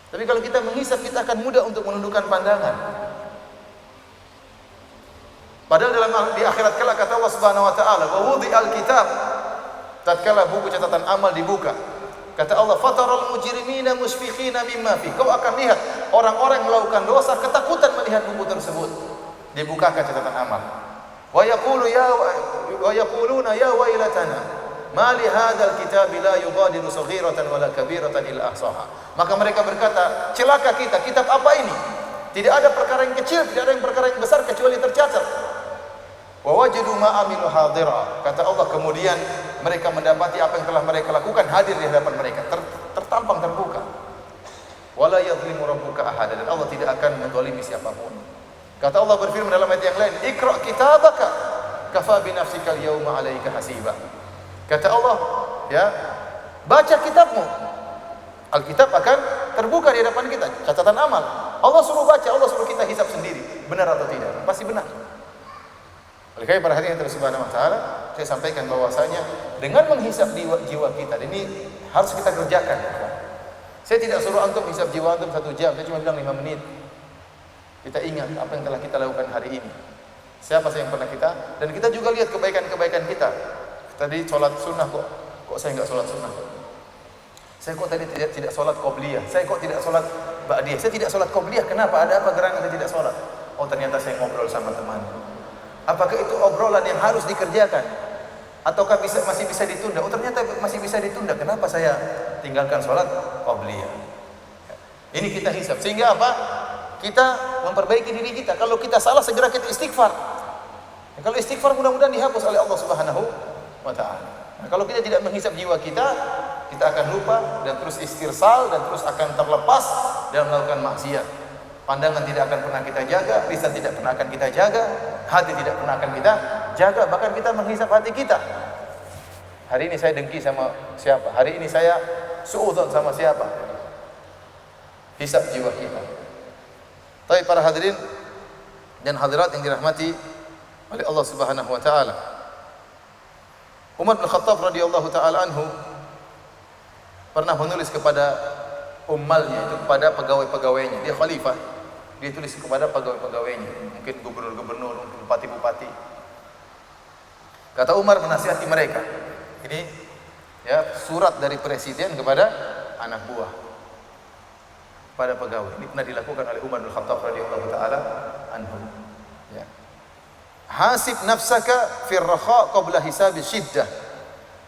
[SPEAKER 1] Tapi kalau kita menghisap, kita akan mudah untuk menundukkan pandangan. Padahal di akhirat kala kata Allah Subhanahu wa taala, "Wa wudi'al kitab." Tatkala buku catatan amal dibuka, kata Allah, "Fataral mujrimina musfiqina mimma fi." Kau akan lihat orang-orang yang melakukan dosa ketakutan melihat buku tersebut. Dibukakan catatan amal. Wa yaquluna ya wailatana ma li hadzal kitabi la yughadiru saghiratan wala kabiratan illa ahsaha. Maka mereka berkata, celaka kita, kitab apa ini? Tidak ada perkara yang kecil, tidak ada yang perkara yang besar kecuali tercatat. Wa wajadu ma amilu hadira. Kata Allah, kemudian mereka mendapati apa yang telah mereka lakukan hadir di hadapan mereka, tertampang, terbuka. Wala yadhlimu rabbuka ahada, dan Allah tidak akan menzalimi siapapun. Kata Allah berfirman dalam ayat yang lain, "Iqra kitabaka kafa bi nafsika al-yawma 'alaika hasiba." Kata Allah, ya, baca kitabmu. Alkitab akan terbuka di hadapan kita, catatan amal. Allah suruh baca, Allah suruh kita hisab sendiri. Benar atau tidak? Pasti benar. Oleh karena para hadirin Subhanahu wa taala, saya sampaikan bahwasanya dengan menghisab jiwa kita, ini harus kita kerjakan. Saya tidak suruh antum hisab jiwa antum 1 jam, saya cuma bilang 5 menit. Kita ingat apa yang telah kita lakukan hari ini. Siapa saja yang pernah kita, dan kita juga lihat kebaikan-kebaikan kita. Tadi sholat sunnah kok saya enggak sholat sunnah? Saya kok tadi tidak sholat qobliyah? Saya kok tidak sholat ba'diyah? Saya tidak sholat qobliyah. Kenapa? Ada apa gerangan saya tidak sholat? Oh, ternyata saya ngobrol sama teman. Apakah itu obrolan yang harus dikerjakan? Ataukah masih bisa ditunda? Oh, ternyata masih bisa ditunda. Kenapa saya tinggalkan sholat qobliyah? Ini kita hisab. Sehingga apa? Kita memperbaiki diri kita. Kalau kita salah, segera kita istighfar. Kalau istighfar, mudah-mudahan dihapus oleh Allah Subhanahu wa ta'ala. Nah, kalau kita tidak menghisab jiwa kita, kita akan lupa dan terus istirsal dan terus akan terlepas dan melakukan maksiat. Pandangan tidak akan pernah kita jaga, lisan tidak pernah akan kita jaga, hati tidak pernah akan kita jaga, bahkan kita menghisap hati kita. Hari ini saya dengki sama siapa? Hari ini saya suudzon sama siapa? Hisab jiwa kita. Tapi para hadirin dan hadirat yang dirahmati oleh Allah Subhanahu wa taala, Umar bin Khattab radhiyallahu taala anhu pernah menulis kepada ummalnya, itu kepada pegawai-pegawainya. Dia khalifah. Dia tulis kepada pegawai-pegawainya, mungkin gubernur-gubernur, mungkin bupati-bupati. Kata Umar menasihati mereka. Ini ya surat dari presiden kepada anak buah, pada pegawai. Ini pernah dilakukan oleh Umar bin Khattab radhiyallahu taala anhu. Ya. Hasib nafsaka fir rakha qabla hisabi syiddah.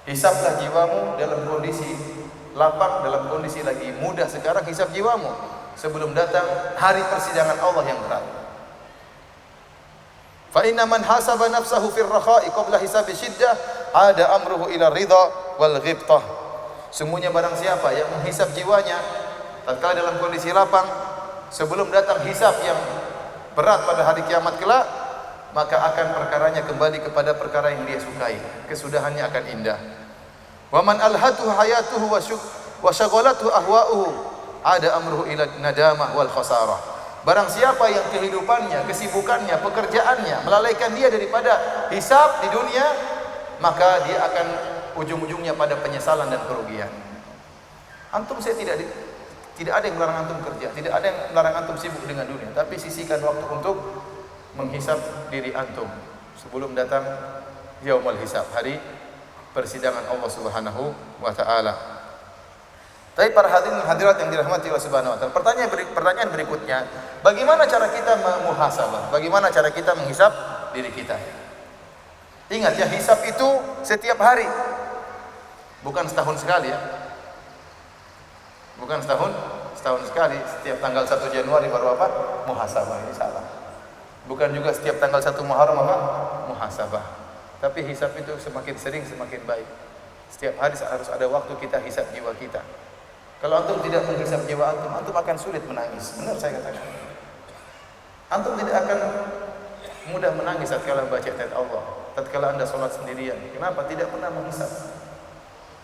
[SPEAKER 1] Hisablah jiwamu dalam kondisi lapang, dalam kondisi lagi mudah sekarang, hisab jiwamu sebelum datang hari persidangan Allah yang berat. Fa inna man hasaba nafsahu fir rakha'i qabla hisabi syiddah ada amruhu ila ridha wal ghibtah. Semuanya barang siapa yang menghisab jiwanya tatkala dalam kondisi lapang sebelum datang hisab yang berat pada hari kiamat kelak, maka akan perkaranya kembali kepada perkara yang dia sukai, kesudahannya akan indah. Wa man alhatu hayatuhu wa syaghalathu ahwa'uhu ada amruhu ila nadamah wal khasarah. Barang siapa yang kehidupannya, kesibukannya, pekerjaannya melalaikan dia daripada hisab di dunia, maka dia akan ujung-ujungnya pada penyesalan dan kerugian. Antum saya tidak ada yang melarang antum kerja, tidak ada yang melarang antum sibuk dengan dunia, tapi sisihkan waktu untuk menghisab diri antum sebelum datang yaumul hisab, hari persidangan Allah Subhanahu wa taala. Tapi para hadirin hadirat yang dirahmati Allah Subhanahu wa taala, pertanyaan berikutnya, bagaimana cara kita memuhasabah? Bagaimana cara kita menghisab diri kita? Ingat ya, hisab itu setiap hari. Bukan setahun sekali ya. Bukan setahun sekali, setiap tanggal 1 Januari baru apa? Muhasabah. Ini salah. Bukan juga setiap tanggal 1 Muharram apa? Muhasabah. Tapi hisab itu semakin sering semakin baik. Setiap hari harus ada waktu kita hisab jiwa kita. Kalau antum tidak menghisab jiwa antum, antum akan sulit menangis. Benar saya katakan. Antum tidak akan mudah menangis tatkala baca ayat Allah, tatkala anda sholat sendirian. Kenapa? Tidak pernah menghisab.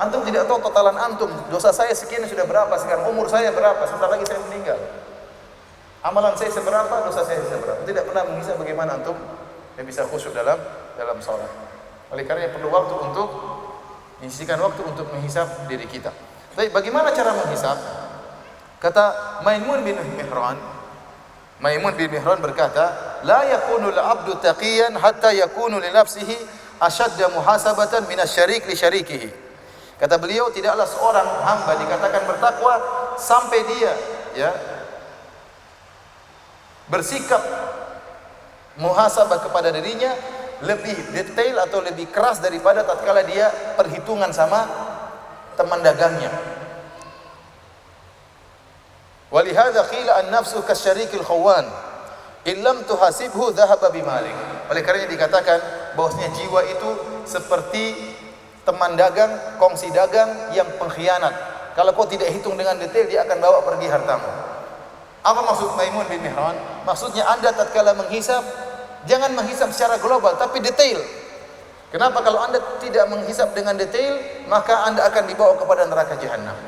[SPEAKER 1] Antum tidak tahu totalan antum. Dosa saya sekian sudah berapa sekarang? Umur saya berapa? Sebentar lagi saya meninggal. Amalan saya seberapa? Dosa saya seberapa? Tidak pernah menghisab. Bagaimana antum yang bisa khusyuk dalam sholat? Oleh karena perlu waktu untuk menyisihkan waktu untuk menghisab diri kita. Baik, bagaimana cara menghisab? Kata Maimun bin Mihran berkata, la yakunu al-'abdu taqiyan hatta yakunu li nafsihi ashadda muhasabatan min asy-syarik li syarikihi. Kata beliau, tidaklah seorang hamba dikatakan bertakwa sampai dia ya bersikap muhasabah kepada dirinya lebih detail atau lebih keras daripada tatkala dia perhitungan sama teman dagangnya. Walihada qila an-nafsu kasyarikil khawan illam tuhasibhu dhahaba bimalik. Oleh karenanya dikatakan bahwasanya jiwa itu seperti teman dagang, kongsi dagang yang pengkhianat. Kalau kau tidak hitung dengan detail, dia akan bawa pergi hartamu. Apa maksud Maimun bin Mihran? Maksudnya anda tatkala menghisab, jangan menghisab secara global tapi detail. Kenapa? Kalau anda tidak menghisab dengan detail, maka anda akan dibawa kepada neraka jahanam.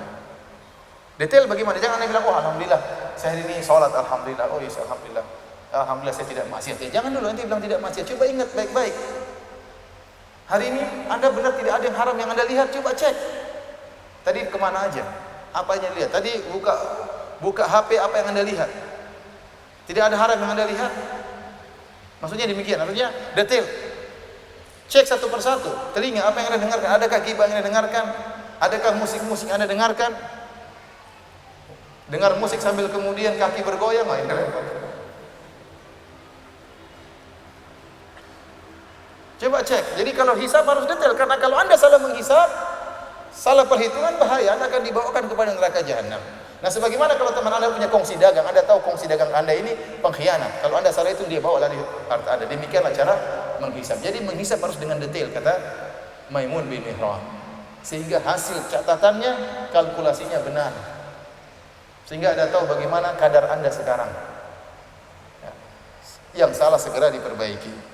[SPEAKER 1] Detail bagaimana? Jangan anda bilang, oh alhamdulillah saya hari ini sholat, alhamdulillah, oh yes alhamdulillah, alhamdulillah saya tidak maksiat. Ya, jangan dulu nanti bilang tidak maksiat. Coba ingat baik-baik. Hari ini anda benar tidak ada yang haram yang anda lihat. Coba cek. Tadi kemana aja? Apa yang anda lihat? Tadi buka HP, apa yang anda lihat? Tidak ada haram yang anda lihat. Maksudnya demikian. Artinya detail. Cek satu persatu, telinga apa yang anda dengarkan, adakah gibah yang anda dengarkan, adakah musik-musik yang anda dengarkan, dengar musik sambil kemudian kaki bergoyang, ini repot. Coba cek. Jadi kalau hisab harus detail, karena kalau anda salah menghisab, salah perhitungan bahaya, anda akan dibawakan kepada neraka jahanam. Nah, sebagaimana kalau teman anda punya kongsi dagang, anda tahu kongsi dagang anda ini pengkhianat. Kalau anda salah itu dia bawa lari harta anda. Demikianlah cara menghisab. Jadi menghisab harus dengan detail, kata Maimun bin Mihran. Sehingga hasil catatannya, kalkulasinya benar. Sehingga anda tahu bagaimana kadar anda sekarang. Ya. Yang salah segera diperbaiki.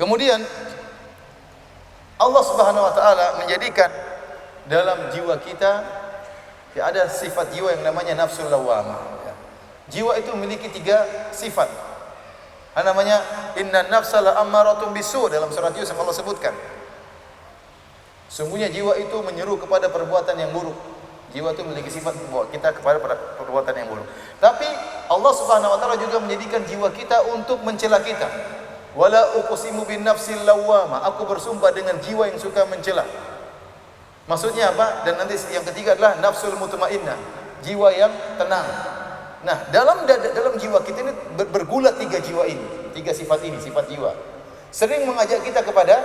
[SPEAKER 1] Kemudian Allah Subhanahu wa taala menjadikan dalam jiwa kita ya, ada sifat jiwa yang namanya nafsul lawamah. Ya. Jiwa itu memiliki 3 sifat. Ada namanya innan nafsa la'ammaratun bisu, dalam surat Yusuf Allah sebutkan. Sungguhnya jiwa itu menyeru kepada perbuatan yang buruk. Jiwa itu memiliki sifat membawa kita kepada perbuatan yang buruk. Tapi Allah Subhanahu wa taala juga menjadikan jiwa kita untuk mencela kita. Wala uqsimu bin nafsil lawwamah, aku bersumpah dengan jiwa yang suka mencela. Maksudnya apa? Dan nanti yang ketiga adalah nafsul mutmainnah, jiwa yang tenang. Nah, dalam jiwa kita ini bergulat tiga jiwa ini, tiga sifat ini, sifat jiwa. Sering mengajak kita kepada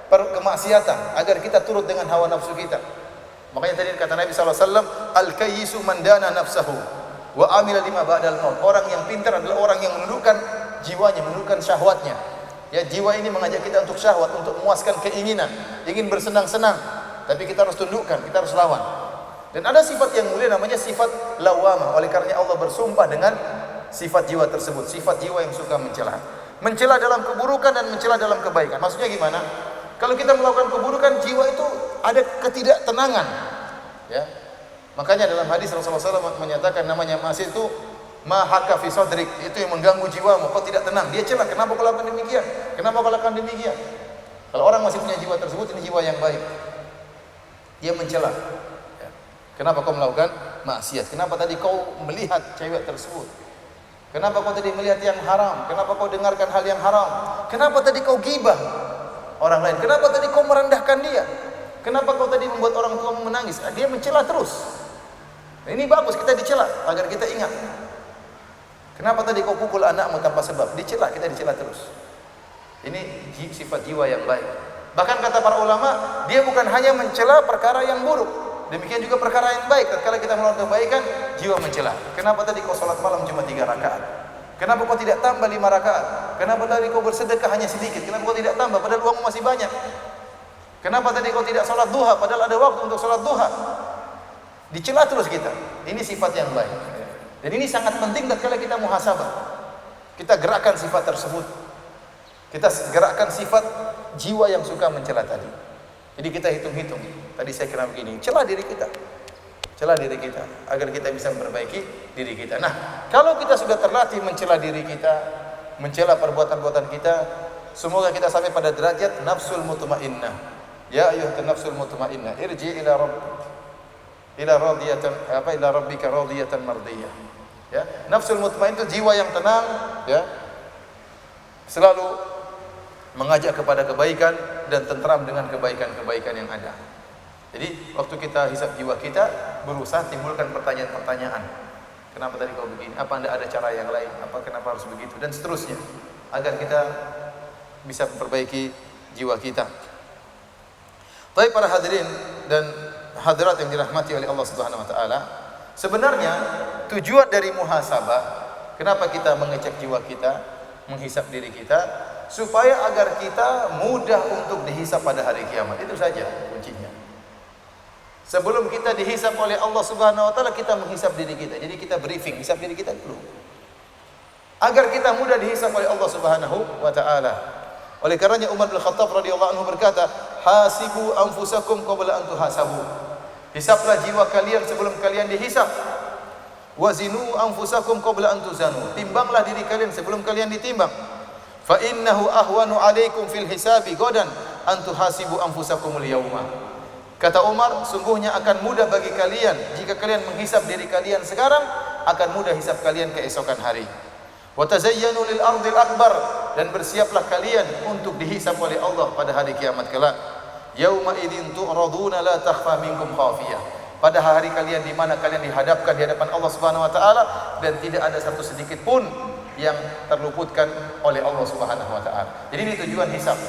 [SPEAKER 1] kemaksiatan agar kita turut dengan hawa nafsu kita. Makanya tadi kata Nabi sallallahu alaihi wasallam, al-kayyisu man dana nafsahu wa amila lima ba'dal maut. Orang yang pintar adalah orang yang menundukkan jiwanya, menundukkan syahwatnya. Ya, jiwa ini mengajak kita untuk syahwat, untuk memuaskan keinginan, ingin bersenang-senang. Tapi kita harus tundukkan, kita harus lawan. Dan ada sifat yang mulia namanya sifat lawamah. Oleh karenanya Allah bersumpah dengan sifat jiwa tersebut, sifat jiwa yang suka mencela. Mencela dalam keburukan dan mencela dalam kebaikan. Maksudnya gimana? Kalau kita melakukan keburukan, jiwa itu ada ketidaktenangan. Ya. Makanya dalam hadis Rasulullah SAW menyatakan namanya masih itu mahaka fi sadrik, itu yang mengganggu jiwamu, kau tidak tenang. Dia celah, kenapa kau lakukan demikian? Kenapa kau lakukan demikian? Kalau orang masih punya jiwa tersebut, ini jiwa yang baik. Dia mencela. Ya. Kenapa kau melakukan maksiat? Kenapa tadi kau melihat cewek tersebut? Kenapa kau tadi melihat yang haram? Kenapa kau dengarkan hal yang haram? Kenapa tadi kau gibah orang lain? Kenapa tadi kau merendahkan dia? Kenapa kau tadi membuat orang tua menangis? Dia mencela terus. Nah, ini bagus kita dicela agar kita ingat. Kenapa tadi kau pukul anakmu tanpa sebab? Dicela, kita dicela terus. Ini sifat jiwa yang baik. Bahkan kata para ulama, dia bukan hanya mencela perkara yang buruk, demikian juga perkara yang baik. Tatkala kita melakukan kebaikan, jiwa mencela. Kenapa tadi kau salat malam cuma 3 rakaat? Kenapa kau tidak tambah 5 rakaat? Kenapa tadi kau bersedekah hanya sedikit? Kenapa kau tidak tambah padahal uangmu masih banyak? Kenapa tadi kau tidak salat duha padahal ada waktu untuk salat duha? Dicela terus kita. Ini sifat yang baik. Dan ini sangat penting tatkala kita muhasabah. Kita gerakkan sifat tersebut. Kita gerakkan sifat jiwa yang suka mencela tadi. Jadi kita hitung-hitung. Tadi saya kira begini, cela diri kita. Cela diri kita agar kita bisa memperbaiki diri kita. Nah, kalau kita sudah terlatih mencela diri kita, mencela perbuatan-perbuatan kita, semoga kita sampai pada derajat nafsul mutmainnah. Ya ayyuhan nafsul mutmainnah, irji ila rabbika radiyatan mardiyah. Ya, nafsul mutmainnah itu jiwa yang tenang, ya. Selalu mengajak kepada kebaikan dan tentram dengan kebaikan-kebaikan yang ada. Jadi waktu kita hisab jiwa kita, berusaha timbulkan pertanyaan-pertanyaan. Kenapa tadi kau begini? Apa anda ada cara yang lain? Apa kenapa harus begitu? Dan seterusnya, agar kita bisa memperbaiki jiwa kita. Baik para hadirin dan hadirat yang dirahmati oleh Allah Subhanahu wa taala, sebenarnya tujuan dari muhasabah, kenapa kita mengecek jiwa kita, menghisab diri kita, supaya agar kita mudah untuk dihisab pada hari kiamat. Itu saja kuncinya. Sebelum kita dihisab oleh Allah Subhanahu wa taala, kita menghisab diri kita. Jadi kita briefing, hisab diri kita dulu. Agar kita mudah dihisab oleh Allah Subhanahu wa taala. Oleh karenanya Umar bin Khattab radhiyallahu anhu berkata, "Hasibu anfusakum qabla an tuhasabu." Hisablah jiwa kalian sebelum kalian dihisab. Wazinu anfusakum qabla an tuzanu. Timbanglah diri kalian sebelum kalian ditimbang. Fa innahu ahwanu alaikum fil hisabi godan an tuhasibu anfusakumul yauma. Kata Umar, sungguhnya akan mudah bagi kalian jika kalian menghisab diri kalian sekarang, akan mudah hisab kalian keesokan hari. Wa tazayyanu lil ardil akbar, dan bersiaplah kalian untuk dihisab oleh Allah pada hari kiamat kelak. Yauma idzin tu'raduna la takhfa minkum khafiyah. Pada hari kalian di mana kalian dihadapkan di hadapan Allah Subhanahu wa taala dan tidak ada satu sedikit pun yang terluputkan oleh Allah Subhanahu wa taala. Jadi ini tujuan hisab.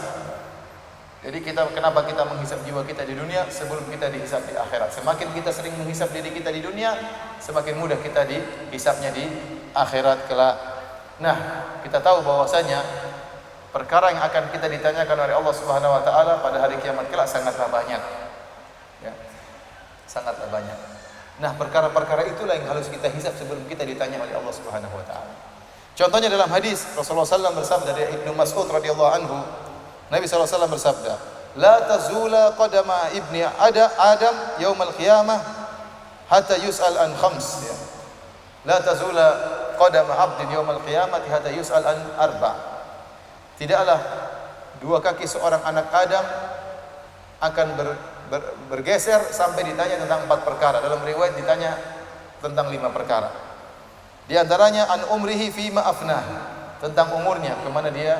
[SPEAKER 1] Jadi kenapa kita menghisab jiwa kita di dunia sebelum kita dihisab di akhirat. Semakin kita sering menghisab diri kita di dunia, semakin mudah kita dihisabnya di akhirat kelak. Nah, kita tahu bahwasanya perkara yang akan kita ditanyakan oleh Allah Subhanahu wa taala pada hari kiamat kelak sangatlah banyak. Ya. Sangatlah banyak. Nah, perkara-perkara itulah yang harus kita hisab sebelum kita ditanya oleh Allah Subhanahu wa taala. Contohnya dalam hadis Rasulullah SAW bersabda dari Ibnu Mas'ud radhiyallahu anhu, Nabi SAW bersabda, "La tazula qadama ibni Adam yaumal qiyamah hatta yus'al an khams." Ya. La tazula qadama abdin yaumal qiyamati hatta yus'al an arba'. Tidaklah dua kaki seorang anak Adam akan bergeser sampai ditanya tentang 4 perkara. Dalam riwayat ditanya tentang 5 perkara. Di antaranya an umrihi fi ma afnah, tentang umurnya, kemana dia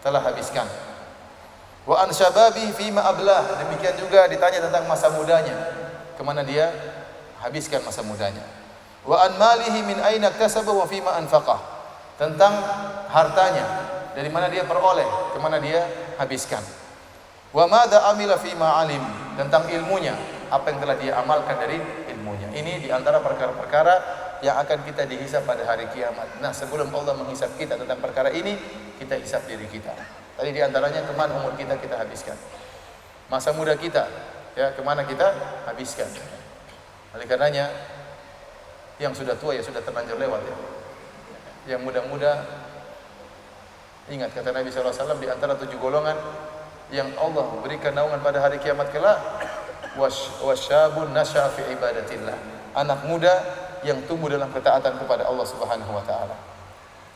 [SPEAKER 1] telah habiskan. Wa an syababi fima ablah, demikian juga ditanya tentang masa mudanya, kemana dia habiskan masa mudanya. Wa an malihi min aina iktasaba wa fima anfaqah, tentang hartanya, dari mana dia peroleh, kemana dia habiskan. Wa madza amila fima alim, tentang ilmunya, apa yang telah dia amalkan dari ilmunya. Ini di antara perkara-perkara yang akan kita dihisab pada hari kiamat. Nah, sebelum Allah menghisab kita tentang perkara ini, kita hisab diri kita. Tadi di antaranya kemana umur kita habiskan. Masa muda kita, ya, kemana kita habiskan. Oleh karenanya, yang sudah tua ya sudah terlanjur lewat ya. Yang muda-muda, ingat kata Nabi SAW, di antara 7 golongan yang Allah berikan naungan pada hari kiamat kelak, wasyabun nasya'a fi ibadatillah, anak muda yang tumbuh dalam ketaatan kepada Allah Subhanahu wa taala.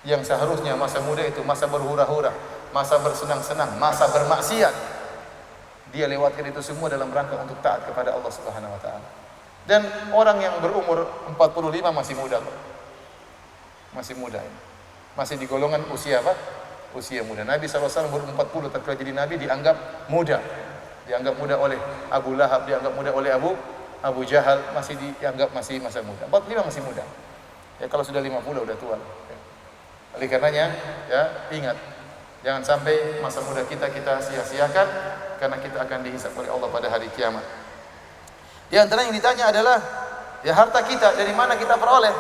[SPEAKER 1] Yang seharusnya masa muda itu masa berhura-hura, masa bersenang-senang, masa bermaksiat, dia lewatkan itu semua dalam rangka untuk taat kepada Allah Subhanahu wa taala. Dan orang yang berumur 45 masih muda kok. Masih muda. Masih di golongan usia apa? Usia muda. Nabi SAW baru 40 tatkala jadi nabi dianggap muda. Dianggap muda oleh Abu Lahab, dianggap muda oleh Abu Jahal, masih dianggap masih masa muda. 45 masih muda. Ya kalau sudah 50 udah tua. Oleh karenanya, ya ingat, jangan sampai masa muda kita sia-siakan, karena kita akan dihisab oleh Allah pada hari kiamat. Di antara yang ditanya adalah, ya harta kita dari mana kita peroleh?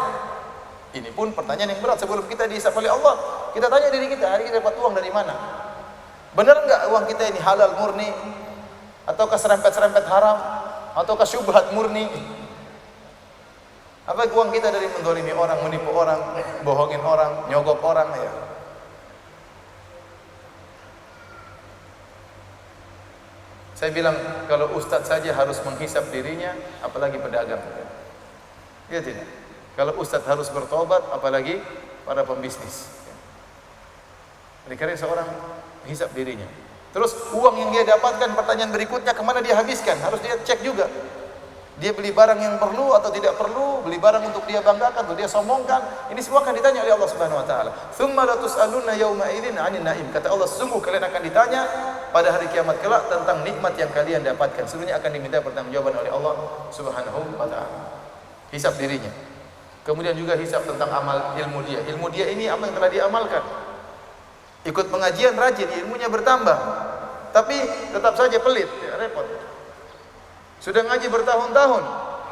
[SPEAKER 1] Ini pun pertanyaan yang berat sebelum kita dihisab oleh Allah. Kita tanya diri kita, hari ini dapat uang dari mana? Benar enggak uang kita ini halal murni, ataukah serempet-serempet haram, ataukah syubhat murni? Apa uang kita dari mendolimi orang, menipu orang, bohongin orang, nyogok orang ya? Saya bilang kalau ustadz saja harus menghisap dirinya, apalagi pedagang. Iya tidak? Kalau ustadz harus bertobat, apalagi para pembisnis. Karena seorang hisap dirinya. Terus uang yang dia dapatkan, pertanyaan berikutnya, kemana dia habiskan? Harus dia cek juga. Dia beli barang yang perlu atau tidak perlu, beli barang untuk dia banggakan, untuk dia sombongkan. Ini semua akan ditanya oleh Allah Subhanahu wa taala. Tsumma la tus'aluna yauma idzin 'anil na'im. Kata Allah, sungguh kalian akan ditanya pada hari kiamat kelak tentang nikmat yang kalian dapatkan. Sebenarnya akan diminta pertanggungjawaban oleh Allah Subhanahu wa taala. Hisab dirinya. Kemudian juga hisab tentang amal ilmu dia. Ilmu dia ini apa yang telah diamalkan? Ikut pengajian rajin, ilmunya bertambah. Tapi tetap saja pelit, ya, repot. Sudah ngaji bertahun-tahun,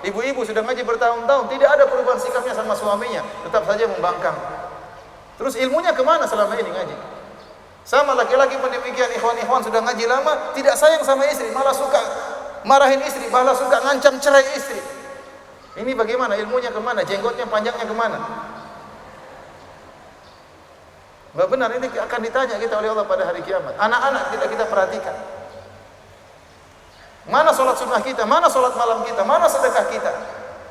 [SPEAKER 1] ibu-ibu sudah ngaji bertahun-tahun, tidak ada perubahan sikapnya sama suaminya, tetap saja membangkang. Terus ilmunya kemana selama ini ngaji? Sama laki-laki pun demikian, ikhwan-ikhwan sudah ngaji lama, tidak sayang sama istri, malah suka marahin istri, malah suka ngancam cerai istri. Ini bagaimana? Ilmunya kemana? Jenggotnya panjangnya kemana? Enggak benar, ini akan ditanya kita oleh Allah pada hari kiamat. Anak-anak tidak kita perhatikan. Mana sholat sunnah kita, mana sholat malam kita, mana sedekah kita.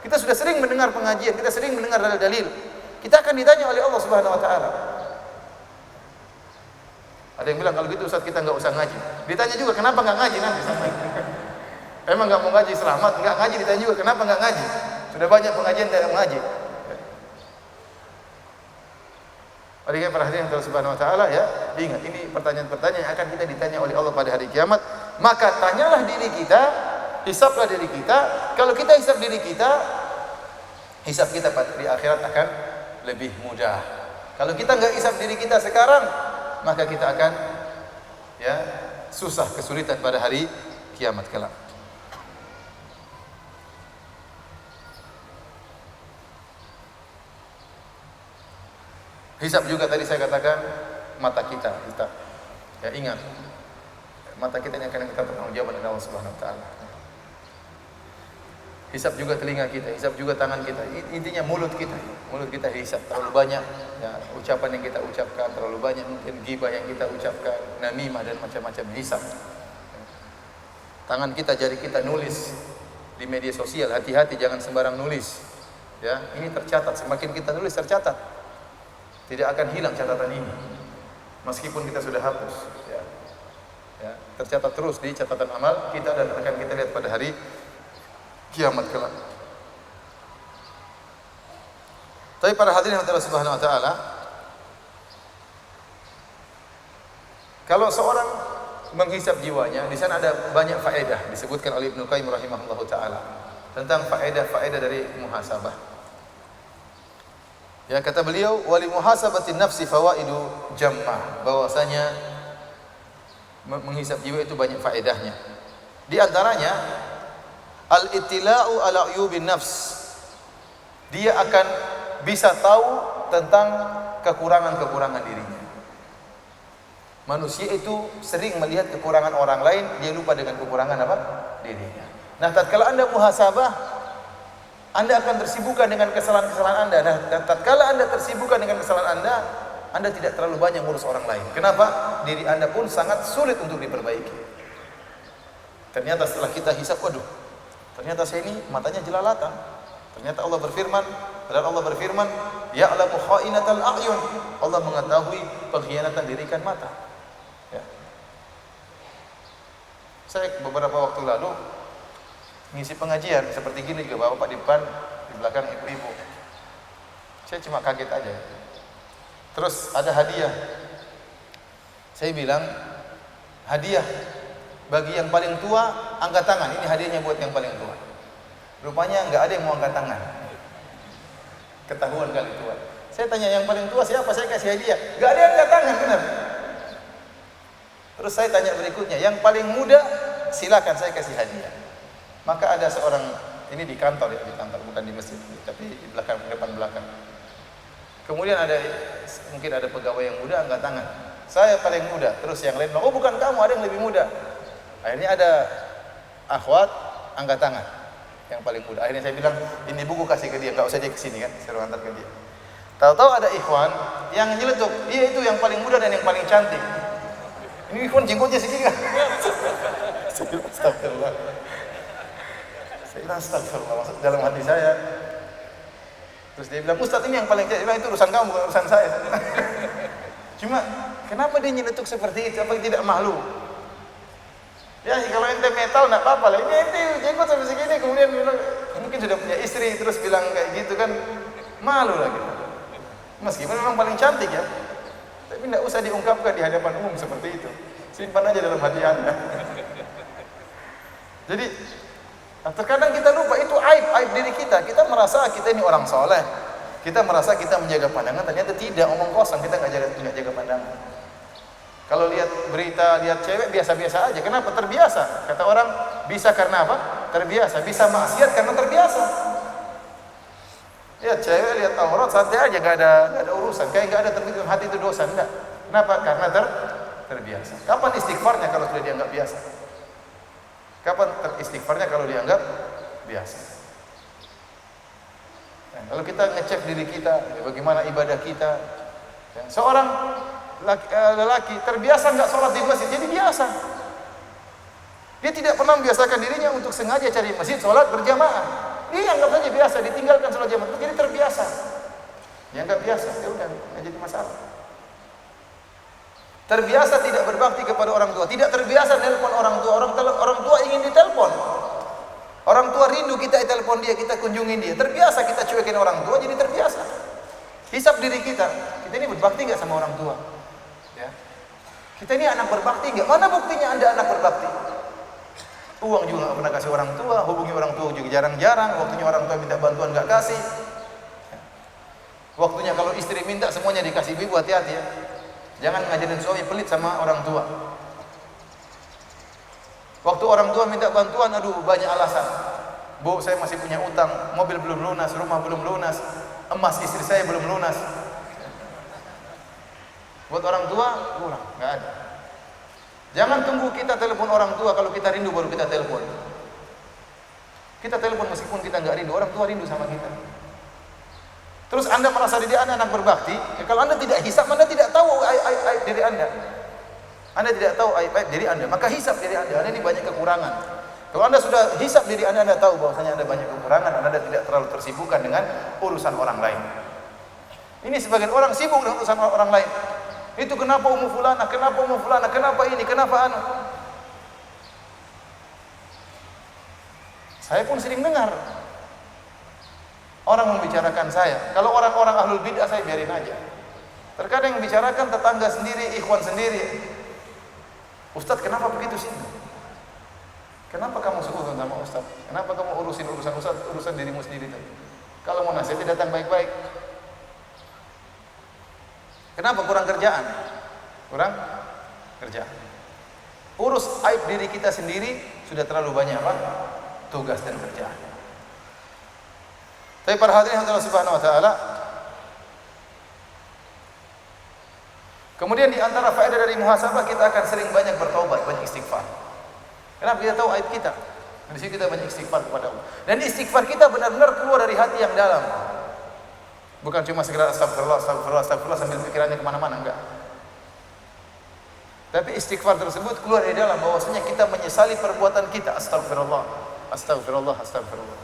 [SPEAKER 1] Kita sudah sering mendengar pengajian, kita sering mendengar dalil-dalil. Kita akan ditanya oleh Allah Subhanahu wa taala. Ada yang bilang kalau gitu Ustaz kita enggak usah ngaji. Ditanya juga kenapa enggak ngaji nanti sampai. Emang enggak mau ngaji selamat? Enggak ngaji, ditanya juga kenapa enggak ngaji? Sudah banyak pengajian tidak ngaji. Oleh karena perhatian Allah Subhanahu wa taala ya, ingat ini pertanyaan-pertanyaan yang akan kita ditanya oleh Allah pada hari kiamat. Maka tanyalah diri kita, hisablah diri kita. Kalau kita hisab diri kita, hisab kita di akhirat akan lebih mudah. Kalau kita enggak hisab diri kita sekarang, maka kita akan ya susah, kesulitan pada hari kiamat kelak. Hisab juga tadi saya katakan mata kita. Ya ingat, mata kita ini akan kita pertanggungjawaban oleh Allah Subhanahu wa taala. Hisab juga telinga kita, hisab juga tangan kita. Intinya mulut kita. Mulut kita hisab terlalu banyak ya, ucapan yang kita ucapkan terlalu banyak, mungkin ghibah yang kita ucapkan, namimah dan macam-macam hisab. Tangan kita, jari kita nulis di media sosial, hati-hati jangan sembarang nulis. Ya, ini tercatat, semakin kita nulis tercatat. Tidak akan hilang catatan ini meskipun kita sudah hapus ya. Ya, tercatat terus di catatan amal kita dan akan kita lihat pada hari kiamat kelak. Tapi para hadirin Allah Subhanahu wa taala, Kalau seorang menghisap jiwanya, di sana ada banyak faedah disebutkan oleh Ibnu Qayyim rahimahullahu taala tentang faedah-faedah dari muhasabah. Ya, kata beliau, wali muhasabatin nafsi fawaidu jammah, bahwasanya menghisap jiwa itu banyak faedahnya. Di antaranya al-ittila'u ala uyubin nafs. Dia akan bisa tahu tentang kekurangan-kekurangan dirinya. Manusia itu sering melihat kekurangan orang lain, dia lupa dengan kekurangan apa? Dirinya. Nah, tatkala Anda muhasabah, Anda akan tersibukkan dengan kesalahan-kesalahan Anda. Nah, tatkala Anda tersibukkan dengan kesalahan Anda tidak terlalu banyak ngurus orang lain. Kenapa? Diri Anda pun sangat sulit untuk diperbaiki. Ternyata setelah kita hisap, waduh, ternyata saya ini matanya jelalatan. Ternyata Allah berfirman, ya'lamu kha'inatal a'yun. Allah mengetahui pengkhianatan diri kan mata. Ya. Saya beberapa waktu lalu ngisi pengajian seperti gini juga, bapak di depan, di belakang ibu-ibu. Saya cuma kaget aja. Terus ada hadiah. Saya bilang, hadiah bagi yang paling tua angkat tangan. Ini hadiahnya buat yang paling tua. Rupanya enggak ada yang mau angkat tangan. Ketahuan kali tua. Saya tanya yang paling tua siapa, saya kasih hadiah. Enggak ada yang angkat tangan, benar. Terus saya tanya berikutnya, yang paling muda silakan saya kasih hadiah. Maka ada seorang, ini di kantor ya, di kantor bukan di masjid, tapi di belakang, depan belakang. Kemudian mungkin ada pegawai yang muda angkat tangan. Saya paling muda. Terus yang lain bilang, oh bukan kamu, ada yang lebih muda. Akhirnya ada akhwat angkat tangan, yang paling muda. Akhirnya saya bilang, ini buku kasih ke dia, enggak usah dia kesini kan, saya antar ke dia. Tahu-tahu ada ikhwan yang nyeletuk, dia itu yang paling muda dan yang paling cantik. Ini ikhwan jenggotnya segini kan. Astagfirullah. Saya bilang astagfirullah, maksud dalam hati saya. Terus dia bilang, Ustaz ini yang paling cantik. Dia bilang, itu urusan kamu, bukan urusan saya. Cuma, kenapa dia nyeletuk seperti itu? Apa tidak malu? Ya, kalau ente metal enggak apa-apa lah. Ini ente jenggot sampai segini, kemudian bilang, mungkin sudah punya istri, terus bilang kayak gitu kan, malu lah gitu. Meskipun memang paling cantik ya, tapi tidak usah diungkapkan di hadapan umum seperti itu. Simpan aja dalam hati Anda. Jadi, terkadang kita lupa itu aib diri kita. Kita merasa kita ini orang soleh. Kita merasa kita menjaga pandangan, ternyata tidak, omong kosong, kita nggak jaga pandangan. Kalau lihat berita, lihat cewek biasa-biasa aja. Kenapa? Terbiasa. Kata orang, bisa karena apa? Terbiasa. Bisa maksiat karena terbiasa. Lihat cewek, lihat aurat, santai aja, nggak ada urusan. Kayak nggak ada terbetik hati itu dosa, enggak. Kenapa? Karena terbiasa. Kapan istighfarnya kalau sudah dianggap biasa? Kapan istighfarnya kalau dianggap biasa? Nah, kalau kita ngecek diri kita, bagaimana ibadah kita. Seorang lelaki terbiasa nggak sholat di masjid, jadi biasa. Dia tidak pernah membiasakan dirinya untuk sengaja cari masjid sholat berjamaah. Dia anggap saja biasa, ditinggalkan sholat jamaah, jadi terbiasa. Dianggap biasa, ya udah, nggak jadi masalah. Terbiasa tidak berbakti kepada orang tua, tidak terbiasa nelpon orang tua. Orang tua ingin ditelepon. Orang tua rindu kita telepon dia, kita kunjungin dia. Terbiasa kita cuekin orang tua, jadi terbiasa. Hisap diri kita ini berbakti nggak sama orang tua? Ya. Kita ini anak berbakti nggak? Mana buktinya Anda anak berbakti? Uang juga nggak pernah kasih orang tua, hubungi orang tua juga jarang-jarang. Waktunya orang tua minta bantuan nggak kasih. Waktunya kalau istri minta semuanya dikasih. Ibu hati-hati ya. Jangan ngajarin suami pelit sama orang tua. Waktu orang tua minta bantuan, aduh banyak alasan. Bu, saya masih punya utang, mobil belum lunas, rumah belum lunas, emas istri saya belum lunas. Buat orang tua, kurang, nggak ada. Jangan tunggu kita telepon orang tua, kalau kita rindu baru kita telepon. Kita telepon meskipun kita nggak rindu, orang tua rindu sama kita. Terus Anda merasa diri Anda anak berbakti, ya kalau Anda tidak hisap, Anda tidak tahu aib diri Anda. Anda tidak tahu aib diri Anda, maka hisap diri Anda. Anda ini banyak kekurangan. Kalau Anda sudah hisap diri Anda tahu bahwasanya Anda banyak kekurangan, Anda tidak terlalu tersibukkan dengan urusan orang lain. Ini sebagian orang sibuk dengan urusan orang lain. Itu kenapa Ummu Fulana, kenapa ini, kenapa anu. Saya pun sering dengar orang membicarakan saya. Kalau orang-orang ahlul bid'ah saya biarin aja. Terkadang yang membicarakan tetangga sendiri, ikhwan sendiri. Ustaz, kenapa begitu sih? Kenapa kamu suruh sama Ustaz? Kenapa kamu urusin urusan Ustaz, urusan dirimu sendiri tadi? Kalau mau nasihat datang baik-baik. Kenapa kurang kerjaan? Kurang kerjaan. Urus aib diri kita sendiri sudah terlalu banyak apa? Tugas dan kerjaan. Tapi para hadirin Allah Subhanahu wa taala, kemudian di antara faedah dari muhasabah, kita akan sering banyak bertaubat, banyak istighfar. Kenapa? Kita tahu aib kita. Di sini kita banyak istighfar kepada Allah. Dan istighfar kita benar-benar keluar dari hati yang dalam. Bukan cuma sekedar astagfirullah, astagfirullah, astagfirullah sambil pikirannya kemana-mana, enggak. Tapi istighfar tersebut keluar dari dalam, bahwasanya kita menyesali perbuatan kita. Astagfirullah, astagfirullah, astagfirullah,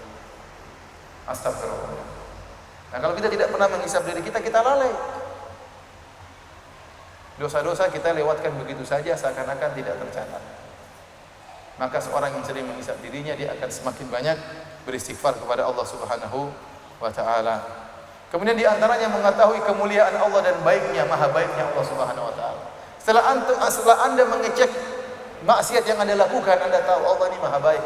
[SPEAKER 1] astagfirullah. Nah, kalau kita tidak pernah menghisab diri kita, kita lalai. Dosa-dosa kita lewatkan begitu saja, seakan-akan tidak tercatat. Maka seorang yang sering menghisab dirinya, dia akan semakin banyak beristighfar kepada Allah Subhanahu wa taala. Kemudian di antaranya mengetahui kemuliaan Allah dan baiknya, maha baiknya Allah Subhanahu wa taala. Setelah Anda mengecek maksiat yang Anda lakukan, Anda tahu Allah ini maha baik.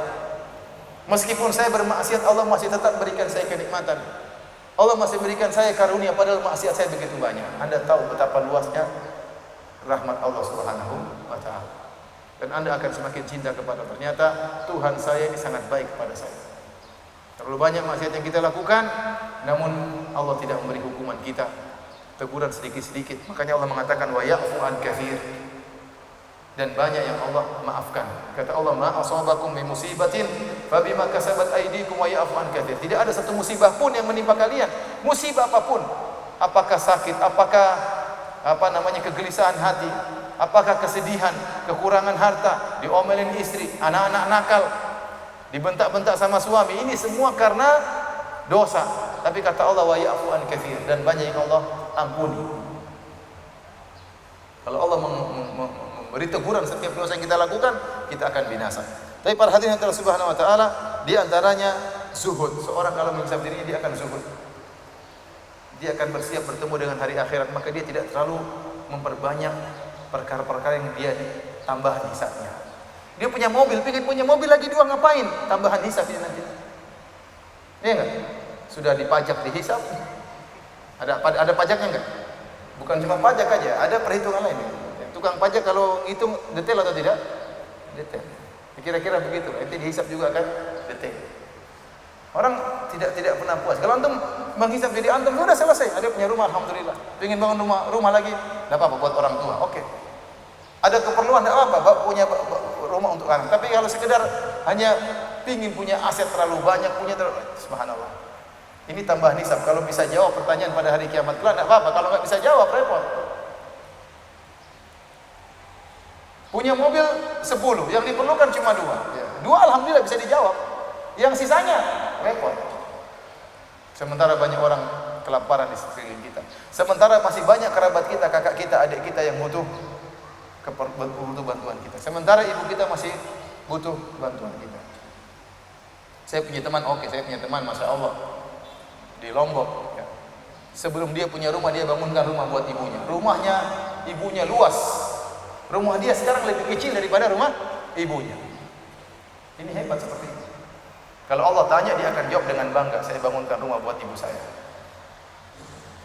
[SPEAKER 1] Meskipun saya bermaksiat, Allah masih tetap berikan saya kenikmatan. Allah masih berikan saya karunia, padahal maksiat saya begitu banyak. Anda tahu betapa luasnya rahmat Allah Subhanahu wa taala. Dan Anda akan semakin cinta kepada, ternyata Tuhan saya ini sangat baik kepada saya. Terlalu banyak maksiat yang kita lakukan, namun Allah tidak memberi hukuman kita, teguran sedikit-sedikit. Makanya Allah mengatakan wa ya'fu an katsir. Dan banyak yang Allah maafkan. Kata Allah, ma asabakum min musibatin fabima kasabat aydikum wa ya'fu an katsir. Tidak ada satu musibah pun yang menimpa kalian, musibah apapun. Apakah sakit, apakah kegelisahan hati, apakah kesedihan, kekurangan harta, diomelin istri, anak-anak nakal, dibentak-bentak sama suami, ini semua karena dosa. Tapi kata Allah wa ya'fu an katsir, dan banyak yang Allah ampuni. Kalau Allah memberi teguran setiap dosa yang kita lakukan, kita akan binasa. Tapi para hadirin Allah Subhanahu wa taala, di antaranya zuhud. Seorang kalau menghisab dirinya, dia akan zuhud. Dia akan bersiap bertemu dengan hari akhirat, maka dia tidak terlalu memperbanyak perkara-perkara yang dia tambahan hisabnya. Dia punya mobil, pengen punya mobil lagi dua, ngapain? Tambahan hisab dia nanti. Iya enggak? Sudah dipajak, dihisab. Ada pajaknya enggak? Bukan cuma pajak aja, ada perhitungan lain. Tukang pajak kalau ngitung detail atau tidak? Detail. Kira-kira begitu. Nanti dihisab juga kan detail. Orang tidak pernah puas. Kalau antum menghisab diri antum, sudah selesai. Ada punya rumah, alhamdulillah. Pengen bangun rumah lagi, tidak apa-apa buat orang tua. Oke. Ada keperluan, tidak apa-apa punya rumah untuk anak. Tapi kalau sekedar hanya pingin punya aset terlalu banyak, subhanallah. Ini tambahan hisab. Kalau bisa jawab pertanyaan pada hari kiamat kelak, tidak apa-apa. Kalau nggak bisa jawab, repot. Punya mobil 10, yang diperlukan cuma 2. 2 alhamdulillah bisa dijawab. Yang sisanya repot. Sementara banyak orang kelaparan di sekeliling kita. Sementara masih banyak kerabat kita, kakak kita, adik kita yang butuh bantuan kita. Sementara ibu kita masih butuh bantuan kita. Saya punya teman, saya punya teman, masya Allah, di Lombok. Ya. Sebelum dia punya rumah, dia bangunkan rumah buat ibunya. Rumahnya ibunya luas. Rumah dia sekarang lebih kecil daripada rumah ibunya. Ini hebat seperti ini. Kalau Allah tanya, dia akan jawab dengan bangga, saya bangunkan rumah buat ibu saya.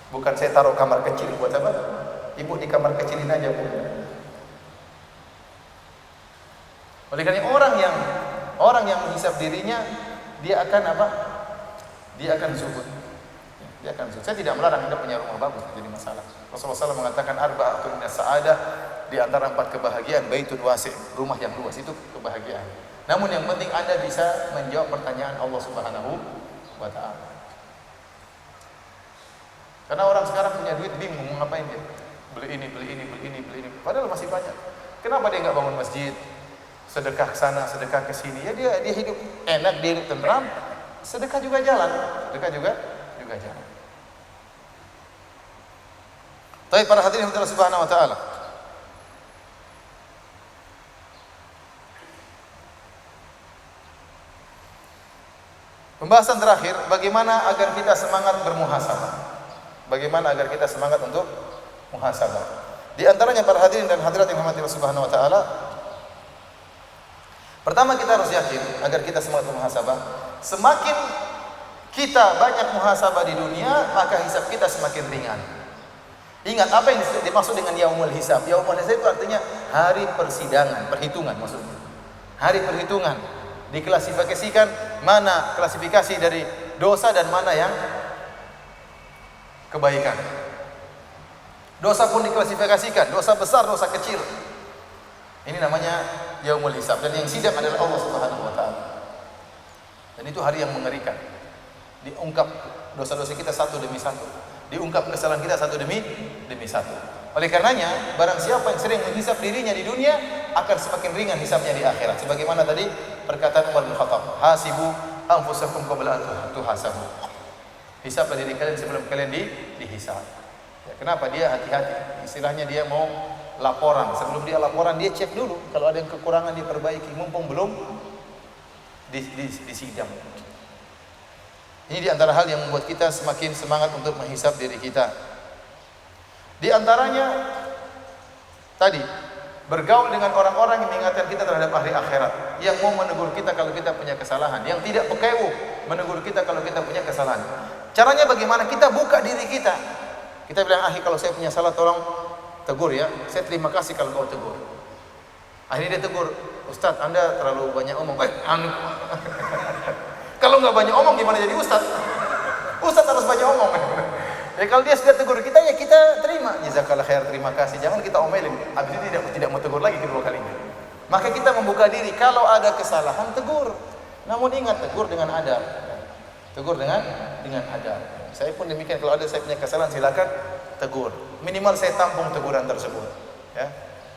[SPEAKER 1] Bukan saya taruh kamar kecil buat apa? Ibu di kamar kecilin aja, Bu. Oleh karena orang yang menghisab dirinya, dia akan apa? Dia akan zuhud. Dia akan zuhud. Saya tidak melarang Anda punya rumah bagus, jadi masalah. Rasulullah SAW mengatakan arba'atun minas sa'adah, di antara 4 kebahagiaan baitun wasi', rumah yang luas itu kebahagiaan. Namun yang penting Anda bisa menjawab pertanyaan Allah Subhanahu wa taala. Karena orang sekarang punya duit bingung mau ngapain dia. Beli ini. Padahal masih banyak. Kenapa dia enggak bangun masjid? Sedekah ke sana, sedekah ke sini. Ya dia hidup enak, dia hidup tenteram. Sedekah juga jalan. Sedekah juga jalan. Tapi para hadirin Allah Subhanahu wa taala, pembahasan terakhir, bagaimana agar kita semangat bermuhasabah. Bagaimana agar kita semangat untuk muhasabah. Di antaranya para hadirin dan hadirat yang dirahmati Allah Subhanahu wa taala, Pertama kita harus yakin agar kita semangat muhasabah. Semakin kita banyak muhasabah di dunia, maka hisab kita semakin ringan. Ingat apa yang dimaksud dengan yaumul hisab? Yaumul hisab itu artinya hari persidangan, perhitungan maksudnya. Hari perhitungan. Diklasifikasikan mana klasifikasi dari dosa dan mana yang kebaikan. Dosa pun diklasifikasikan, dosa besar, dosa kecil. Ini namanya yaumul hisab, dan yang sidang adalah Allah Subhanahu wa taala. Dan itu hari yang mengerikan. Diungkap dosa-dosa kita satu demi satu. Diungkap kesalahan kita satu demi satu. Oleh karenanya, barang siapa yang sering menghisab dirinya di dunia akan semakin ringan hisabnya di akhirat. Sebagaimana tadi perkataan Umar bin Khattab, hasibu anfusakum qabla an tuhasabu. Hisablah diri kalian sebelum kalian dihisab. Ya, kenapa dia hati-hati? Istilahnya dia mau laporan. Sebelum dia laporan, dia cek dulu kalau ada yang kekurangan diperbaiki, mumpung belum disidang. Ini di antara hal yang membuat kita semakin semangat untuk menghisab diri kita. Di antaranya tadi bergaul dengan orang-orang yang mengingatkan kita terhadap hari akhirat, yang mau menegur kita kalau kita punya kesalahan, yang tidak pekewuh menegur kita kalau kita punya kesalahan. Caranya bagaimana? Kita buka diri kita. Kita bilang, "Akhi, kalau saya punya salah tolong tegur ya. Saya terima kasih kalau kau tegur." Akhirnya dia tegur, "Ustaz, Anda terlalu banyak omong." Kalau nggak banyak omong gimana jadi ustaz? Ustaz harus banyak omong. Ya kalau dia sudah tegur kita, ya kita terima. Jazakallah khair, terima kasih. Jangan kita omelin. Habis itu tidak mau tegur lagi kedua kalinya. Maka kita membuka diri. Kalau ada kesalahan, tegur. Namun ingat, tegur dengan adab. Tegur dengan adab. Saya pun demikian. Kalau ada saya punya kesalahan, silakan tegur. Minimal saya tampung teguran tersebut. Ya.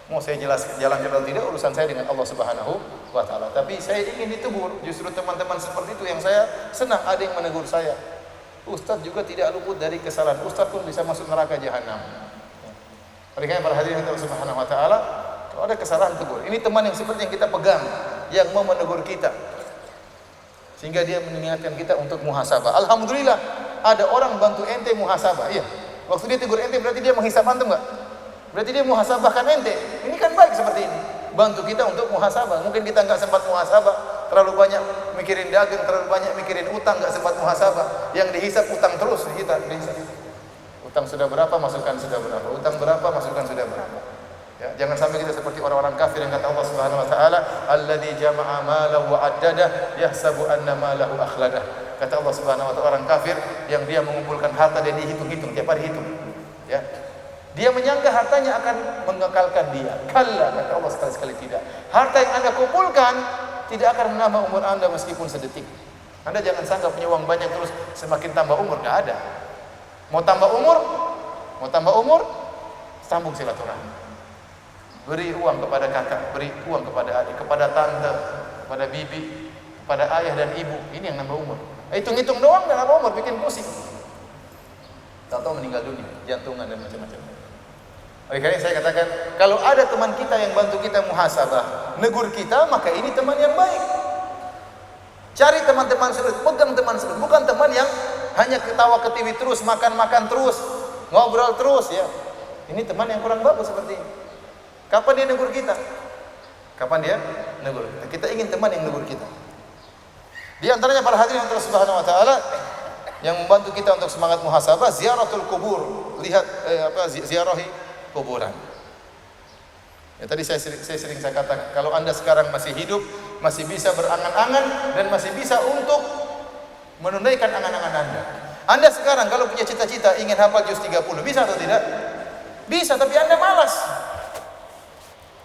[SPEAKER 1] Mau saya jelaskan jalan-jalan tidak, urusan saya dengan Allah Subhanahu wa taala. Tapi saya ingin ditegur. Justru teman-teman seperti itu yang saya senang, ada yang menegur saya. Ustaz juga tidak luput dari kesalahan. Ustaz pun bisa masuk neraka jahanam. Oleh karena para hadirin Allah Subhanahu wa taala, kalau ada kesalahan tegur. Ini teman yang seperti yang kita pegang, yang mau menegur kita. Sehingga dia mengingatkan kita untuk muhasabah. Alhamdulillah, ada orang bantu ente muhasabah. Iya. Waktu dia tegur ente berarti dia menghisab antum enggak? Berarti dia muhasabahkan ente. Ini kan baik seperti ini. Bantu kita untuk muhasabah. Mungkin kita enggak sempat muhasabah, terlalu banyak mikirin dagang, terlalu banyak mikirin utang, enggak sempat muhasabah. Yang dihisab utang terus kita dihisab. Utang sudah berapa, masukkan sudah berapa. Utang berapa, masukkan sudah berapa. Ya, jangan sampai kita seperti orang-orang kafir yang kata Allah Subhanahu wa taala, "Alladzi jama'a malahu wa 'addadah yahsabu anna malahu akhladah." Kata Allah Subhanahu wa taala, orang kafir yang dia mengumpulkan harta dan dihitung-hitung, tiap hari hitung. Ya. Dia menyangka hartanya akan mengekalkan dia. Kalla, kata Allah sekali-sekali tidak. Harta yang Anda kumpulkan tidak akan menambah umur Anda meskipun sedetik. Anda jangan sangka punya uang banyak terus semakin tambah umur, enggak ada. Mau tambah umur, sambung silaturahmi. Beri uang kepada kakak, beri uang kepada adik, kepada tante, kepada bibi, kepada ayah dan ibu. Ini yang nambah umur. Hitung-hitung doang dan nambah umur, bikin pusing. Tahu-tahu meninggal dunia, jantungan dan macam-macam. Oleh karena saya katakan, kalau ada teman kita yang bantu kita muhasabah, negur kita, maka ini teman yang baik. Cari teman-teman serius, pegang teman serius, bukan teman yang hanya ketawa ketiwi terus, makan-makan terus, ngobrol terus ya. Ini teman yang kurang bagus seperti ini. Kapan dia negur kita? Kapan dia negur kita? Kita ingin teman yang negur kita. Di antaranya para hadirin Allah Subhanahu wa taala yang membantu kita untuk semangat muhasabah, ziaratul kubur. Lihat ziarahi kuburan. Ya, tadi saya sering katakan, kalau Anda sekarang masih hidup, masih bisa berangan-angan dan masih bisa untuk menunaikan angan-angan Anda. Anda sekarang kalau punya cita-cita ingin hafal juz 30, bisa atau tidak? Bisa, tapi Anda malas.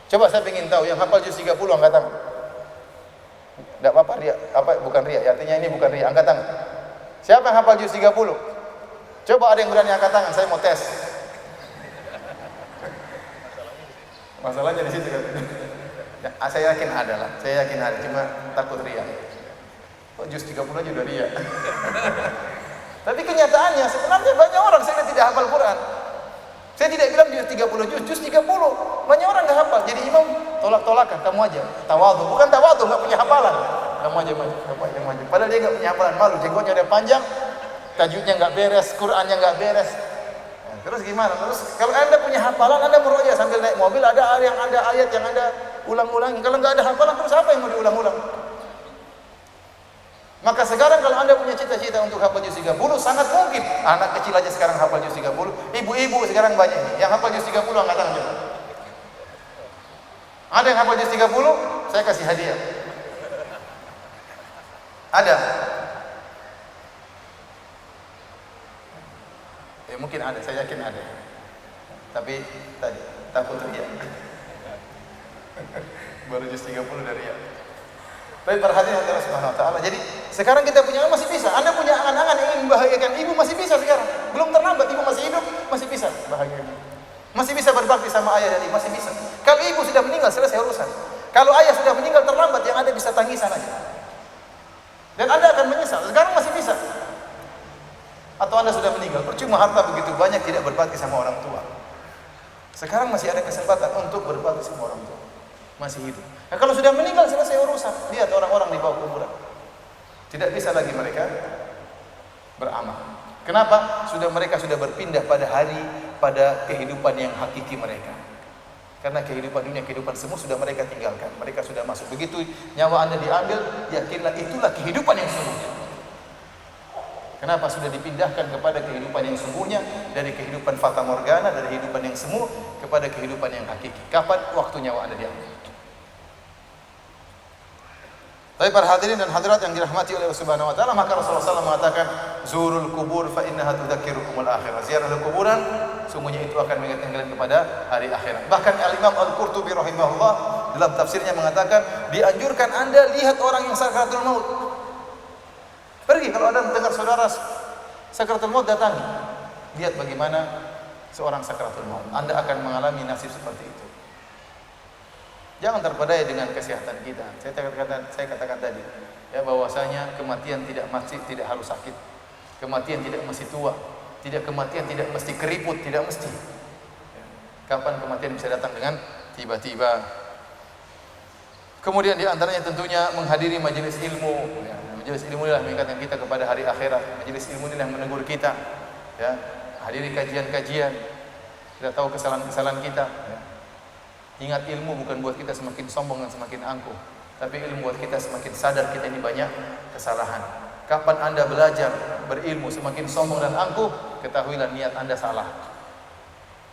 [SPEAKER 1] Coba saya ingin tahu yang hafal juz 30 angkat tangan. Enggak apa-apa, ria, bukan ria, artinya ini bukan ria, angkat tangan. Siapa yang hafal juz 30? Coba ada yang berani angkat tangan, saya mau tes. Masalahnya di situ kan. Ya, saya yakin ada lah. Saya yakin ada, cuma takut ria. Kok juz 30 aja udah ria. Tapi kenyataannya sebenarnya banyak orang saya tidak hafal Quran. Saya tidak bilang juz 30, juz 30. Banyak orang enggak hafal. Jadi imam tolak-tolakan, kamu aja. Tawadhu, bukan tawadhu, enggak punya hafalan. Kamu aja maju. Padahal dia enggak punya hafalan, malu jenggotnya udah panjang, tajwidnya enggak beres, Qurannya enggak beres. Terus gimana? Terus kalau Anda punya hafalan, Anda meroja sambil naik mobil, ada ayat yang Anda ulang-ulang. Kalau nggak ada hafalan, terus apa yang mau diulang-ulang? Maka sekarang kalau Anda punya cita-cita untuk hafal juz 30, sangat mungkin anak kecil aja sekarang hafal juz 30, ibu-ibu sekarang banyak nih yang hafal juz 30, angkat tangan coba. Ada yang hafal juz 30, saya kasih hadiah. Ada? Ya mungkin ada, saya yakin ada. Tapi tadi takut riya. Baru juz 30 dari ya. Tapi perhatian Allah Subhanahu wa taala. Jadi sekarang kita punya masih bisa. Anda punya angan-angan ingin membahagiakan ibu, masih bisa sekarang. Belum terlambat, ibu masih hidup, masih bisa bahagia. Masih bisa berbakti sama ayah dan ibu, masih bisa. Kalau ibu sudah meninggal, selesai urusan. Kalau ayah sudah meninggal, terlambat, yang ada bisa tangisan aja. Dan Anda akan menyesal. Sekarang masih bisa. Atau Anda sudah meninggal, percuma harta begitu banyak tidak berbakti sama orang tua. Sekarang masih ada kesempatan untuk berbakti sama orang tua. Masih hidup. Nah, kalau sudah meninggal, selesai urusan. Lihat orang-orang di bawah kuburan. Tidak bisa lagi mereka beramal. Kenapa? Mereka sudah berpindah pada kehidupan yang hakiki mereka. Karena kehidupan dunia, kehidupan semu sudah mereka tinggalkan. Mereka sudah masuk. Begitu nyawa Anda diambil, yakinlah itulah kehidupan yang sesungguhnya. Kenapa sudah dipindahkan kepada kehidupan yang sesungguhnya, dari kehidupan fata morgana, dari kehidupan yang semu kepada kehidupan yang hakiki. Kapan waktu nyawa Anda diambil? Tapi para hadirin dan hadirat yang dirahmati oleh Allah Subhanahu wa taala, maka Rasulullah SAW mengatakan, "Zurul kubur fa innaha tudzakirukumul akhirah." Ziarah kuburan sungguhnya itu akan mengingatkan kalian kepada hari akhirat. Bahkan Al-Imam Al-Qurtubi rahimahullah dalam tafsirnya mengatakan, dianjurkan Anda lihat orang yang sakaratul maut. Pergi kalau Anda mendengar saudara sakaratul maut, datangi. Lihat bagaimana seorang sakaratul maut. Anda akan mengalami nasib seperti itu. Jangan terpedaya dengan kesehatan kita. Saya katakan tadi, ya, bahwasanya kematian tidak harus sakit. Kematian tidak mesti tua. Kematian tidak mesti keriput, tidak mesti. Kapan kematian bisa datang dengan tiba-tiba. Kemudian di antaranya tentunya menghadiri majelis ilmu. Ya, majelis ilmu inilah mengingatkan kita kepada hari akhirat. Majelis ilmu inilah menegur kita. Ya, hadiri kajian-kajian. Kita tahu kesalahan-kesalahan kita. Ya. Ingat, ilmu bukan buat kita semakin sombong dan semakin angkuh, tapi ilmu buat kita semakin sadar kita ini banyak kesalahan. Kapan Anda belajar berilmu semakin sombong dan angkuh, ketahuilah niat Anda salah.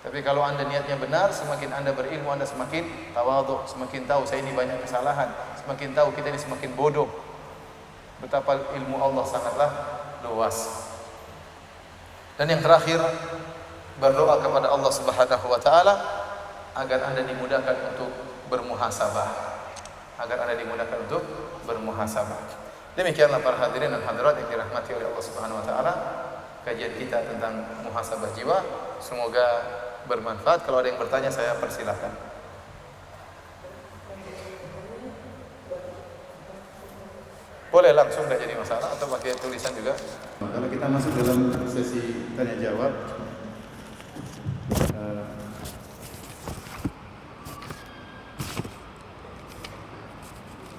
[SPEAKER 1] Tapi kalau Anda niatnya benar, semakin Anda berilmu, Anda semakin tawadhu, semakin tahu saya ini banyak kesalahan, semakin tahu kita ini semakin bodoh. Betapa ilmu Allah sangatlah luas. Dan yang terakhir, berdoa kepada Allah Subhanahu wa taala agar Anda dimudahkan untuk bermuhasabah. Demikianlah para hadirin dan hadirat yang dirahmati oleh Allah Subhanahu wa taala, kajian kita tentang muhasabah jiwa. Semoga bermanfaat. Kalau ada yang bertanya, saya persilahkan. Boleh langsung, enggak jadi masalah, atau pakai tulisan juga. Kalau kita masuk dalam sesi tanya jawab,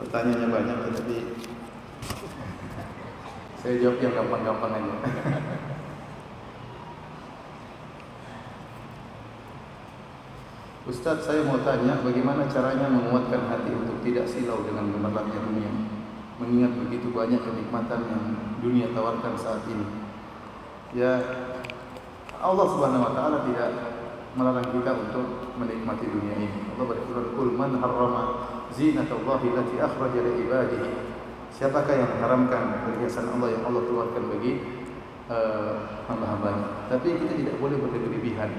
[SPEAKER 1] pertanyaannya banyak, tetapi saya jawab yang gampang-gampang aja. Ustaz, saya mau tanya, bagaimana caranya menguatkan hati untuk tidak silau dengan gemerlapnya dunia, mengingat begitu banyak kenikmatan yang dunia tawarkan saat ini. Ya, Allah Subhanahu wa taala tidak melarang kita untuk menikmati dunia ini. Allah berfirman, "Qul man harrama zinatallahi allati akhraja li ibadihi." Siapakah yang mengharamkan perhiasan Allah yang Allah keluarkan bagi hamba-hambanya? Tapi kita tidak boleh berlebihan.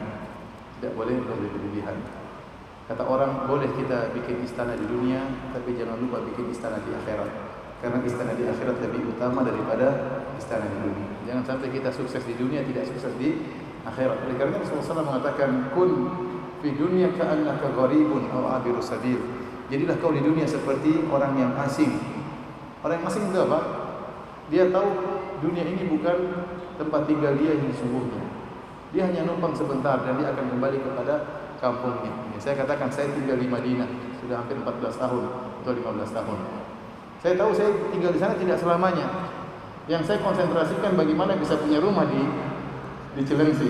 [SPEAKER 1] Kata orang, boleh kita bikin istana di dunia, tapi jangan lupa bikin istana di akhirat. Karena istana di akhirat lebih utama daripada istana di dunia. Jangan sampai kita sukses di dunia, tidak sukses di akhirat. Oleh karena Rasulullah SAW mengatakan, "Kun fi dunya ka'annaka gharibun aw abiru sabil." Jadilah kau di dunia seperti orang yang asing. Orang yang asing itu apa? Dia tahu dunia ini bukan tempat tinggal dia yang sesungguhnya. Dia hanya numpang sebentar dan dia akan kembali kepada kampungnya. Saya katakan, saya tinggal di Madinah sudah hampir 14 tahun atau 15 tahun. Saya tahu saya tinggal di sana tidak selamanya. Yang saya konsentrasikan bagaimana bisa punya rumah di Cilengsi.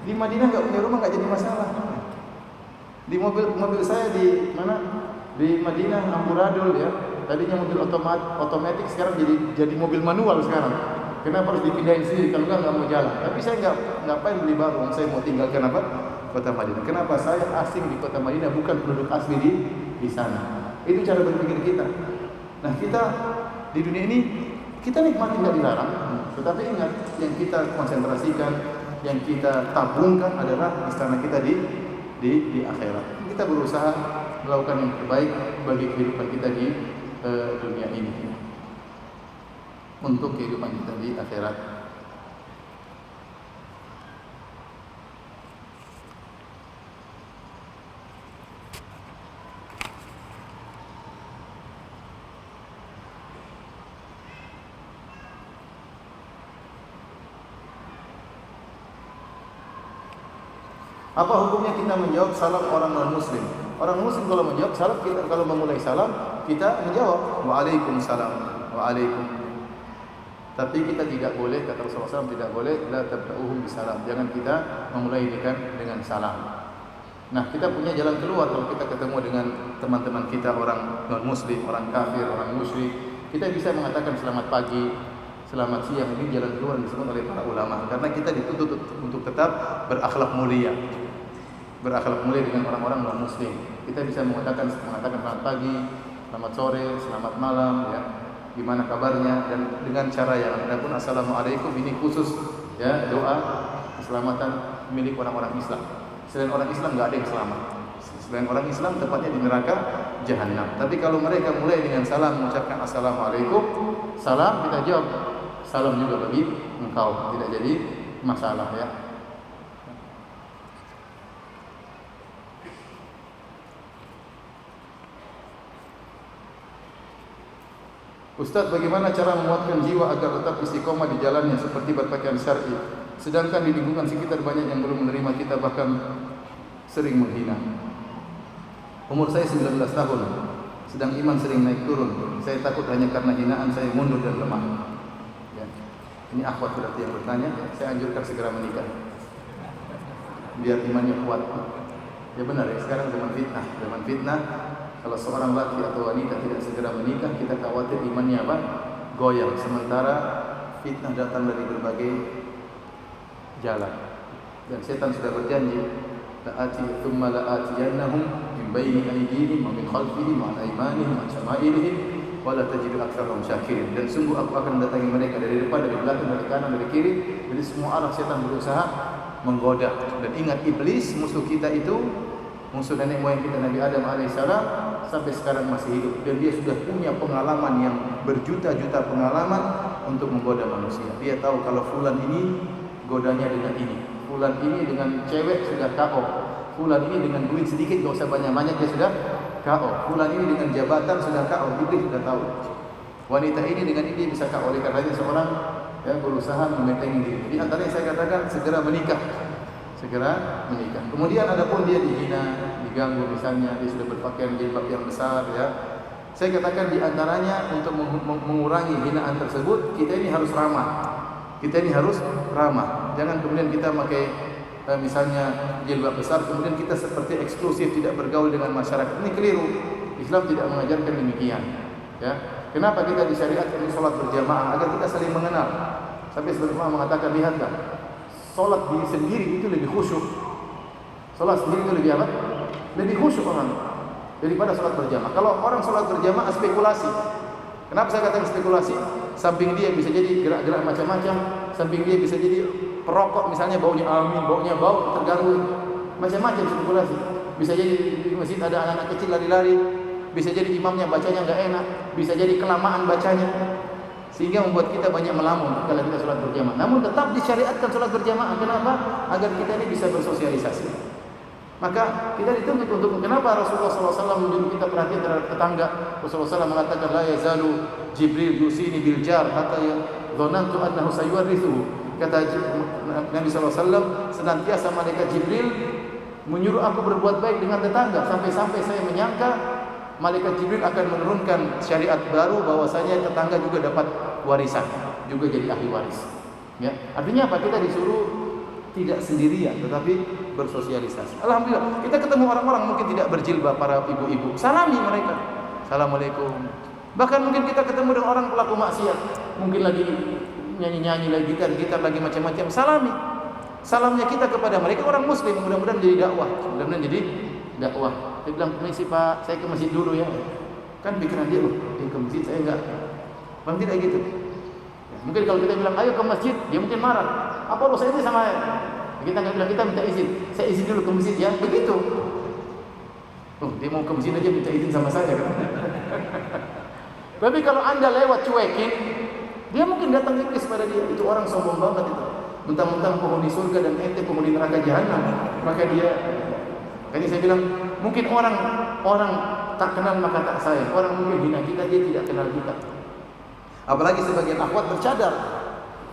[SPEAKER 1] Di Madinah nggak punya rumah nggak jadi masalah. Di mobil saya di mana? Di Madinah amburadul ya. Tadinya mobil otomatis sekarang jadi mobil manual sekarang. Kenapa harus dipindahin sendiri kalau nggak mau jalan? Tapi saya nggak ngapain beli baru. Saya mau tinggalkan apa? Kota Madinah. Kenapa saya asing di kota Madinah bukan penduduk asli di sana? Itu cara berpikir kita. Nah kita di dunia ini kita nikmati nggak dilarang, tetapi ingat yang kita konsentrasikan, yang kita tabungkan adalah istana kita di akhirat. Kita berusaha melakukan yang terbaik bagi kehidupan kita di dunia ini, untuk kehidupan kita di akhirat. Apa hukumnya kita menjawab salam orang non-muslim? Orang muslim kalau menjawab salam, kita kalau memulai salam, kita menjawab waalaikumsalam, waalaikum. Tapi kita tidak boleh, kata Rasulullah SAW, tidak boleh la tabda'uhum bisalam. Jangan kita memulai dengan salam. Nah, kita punya jalan keluar kalau kita ketemu dengan teman-teman kita orang non-muslim, orang kafir, orang musyrik. Kita bisa mengatakan selamat pagi, selamat siang. Ini jalan keluar yang disebut oleh para ulama. Karena kita dituntut untuk tetap berakhlak mulia. Berakhlak mulia dengan orang-orang non-muslim. Kita bisa mengatakan selamat pagi, selamat sore, selamat malam, ya. Gimana kabarnya, dan dengan cara yang adapun assalamualaikum ini khusus ya, doa keselamatan milik orang-orang Islam. Selain orang Islam enggak ada yang selamat. Selain orang Islam tepatnya di neraka jahanam. Tapi kalau mereka mulai dengan salam mengucapkan assalamualaikum, salam kita jawab salam juga bagi engkau, tidak jadi masalah ya. Ustaz, bagaimana cara menguatkan jiwa agar tetap istiqomah di jalannya seperti berpakaian syar'i, sedangkan di lingkungan sekitar banyak yang belum menerima kita, bahkan sering menghina. Umur saya 19 tahun, sedang iman sering naik turun. Saya takut hanya karena hinaan saya mundur dan lemah. Ya. Ini akhwat berarti yang bertanya. Saya anjurkan segera menikah, biar imannya kuat. Ya benar ya, sekarang zaman fitnah. Kalau seorang laki atau wanita tidak segera menikah, kita khawatir imannya apa? Goyang. Sementara fitnah datang dari berbagai jalan. Dan setan sudah berjanji, la'ati thumma la'atiyannahum min baini aydihim wa min khalfihim wa an aymanihim wa an shama'ilihim wa la tajidu aktsarahum syakirin. Dan sungguh aku akan mendatangi mereka dari depan, dari belakang, dari kanan, dari kiri. Dari semua arah setan berusaha menggoda. Dan ingat, iblis musuh kita itu, musuh nenek moyang kita Nabi Adam alaihissalam, sampai sekarang masih hidup, dan dia sudah punya pengalaman yang berjuta-juta pengalaman untuk menggoda manusia. Dia tahu kalau fulan ini godanya dengan ini, fulan ini dengan cewek sudah KO, fulan ini dengan duit sedikit gak usah banyak-banyak dia sudah KO, fulan ini dengan jabatan sudah KO. Iblis sudah tahu wanita ini dengan ini bisa KO. Oleh karenanya seorang yang berusaha membentengi diri. Jadi antaranya saya katakan segera menikah. Kemudian adapun dia dihina, diganggu, misalnya dia sudah berpakaian jilbab yang besar ya, saya katakan di antaranya untuk mengurangi hinaan tersebut, kita ini harus ramah. Jangan kemudian kita pakai misalnya jilbab besar, kemudian kita seperti eksklusif, tidak bergaul dengan masyarakat. Ini keliru. Islam tidak mengajarkan demikian. Ya. Kenapa kita disyariatkan sholat berjamaah? Agar kita saling mengenal. Sampai sebenarnya mengatakan, lihatlah, sholat diri sendiri itu lebih khusyuk. Sholat sendiri itu lebih apa? Lebih khusyuk orang daripada sholat berjamaah. Kalau orang sholat berjamaah spekulasi. Kenapa saya katakan spekulasi? Samping dia bisa jadi gerak-gerak macam-macam. Samping dia bisa jadi perokok, misalnya baunya amin, baunya bau, terganggu. Macam-macam spekulasi. Bisa jadi di masjid ada anak-anak kecil lari-lari. Bisa jadi imamnya bacanya enggak enak. Bisa jadi kelamaan bacanya, sehingga membuat kita banyak melamun kalau kita sholat berjamaah. Namun tetap disyariatkan sholat berjamaah. Kenapa? Agar kita ini bisa bersosialisasi. Maka kita dituntut untuk, kenapa Rasulullah SAW menyuruh kita perhatian terhadap tetangga. Rasulullah SAW mengatakan, la yazalu Jibril yusini bil jar hatta dhanantu annahu sayuwarrithuhu. Kata Nabi SAW, senantiasa malaikat Jibril menyuruh aku berbuat baik dengan tetangga, sampai-sampai saya menyangka malaikat Jibril akan menurunkan syariat baru bahwasanya tetangga juga dapat warisan, juga jadi ahli waris. Ya, artinya apa? Kita disuruh tidak sendirian tetapi bersosialisasi. Alhamdulillah kita ketemu orang-orang mungkin tidak berjilbab, para ibu-ibu, salami mereka, assalamualaikum. Bahkan mungkin kita ketemu dengan orang pelaku maksiat, mungkin lagi nyanyi-nyanyi, lagi gitar lagi macam-macam, salami. Salamnya kita kepada mereka orang muslim, mudah-mudahan jadi dakwah, mudah-mudahan jadi dakwah. Dia bilang, "Permisi Pak, saya ke masjid dulu ya." Kan pikiran dia, ke masjid saya enggak. Bang tidak gitu. Mungkin kalau kita bilang ayo ke masjid, dia mungkin marah. Apa urusan ini sama kita nggak bilang, kita minta izin. Saya izin dulu ke masjid ya, begitu. Dia mau ke masjid aja minta izin sama saya kan. Tapi kalau Anda lewat cuekin, dia mungkin datang iblis pada dia. Itu orang sombong banget itu. Mentang-mentang penghuni surga dan ente penghuni neraka jahanam, maka dia. Makanya saya bilang, mungkin orang tak kenal maka tak sayang. Orang mungkin hina kita, dia tidak kenal kita. Apalagi sebagian akhwat bercadar.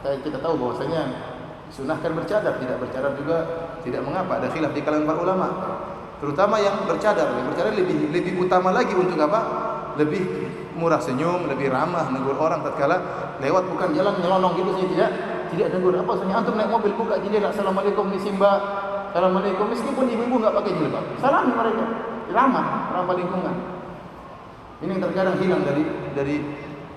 [SPEAKER 1] Kita tahu bahwasanya sunahkan bercadar, tidak bercadar juga tidak mengapa. Ada khilaf di kalangan para ulama. Terutama yang bercadar lebih utama lagi untuk apa? Lebih murah senyum, lebih ramah negur orang tatkala lewat, bukan jalan nyelonong gitu saja, tidak negur. Apa soalnya antum naik mobil buka jendela, assalamualaikum misi mbak, assalamualaikum, meskipun ibu-ibu enggak pakai jilbab, salami mereka, ramah lingkungan. Ini yang terkadang hilang dari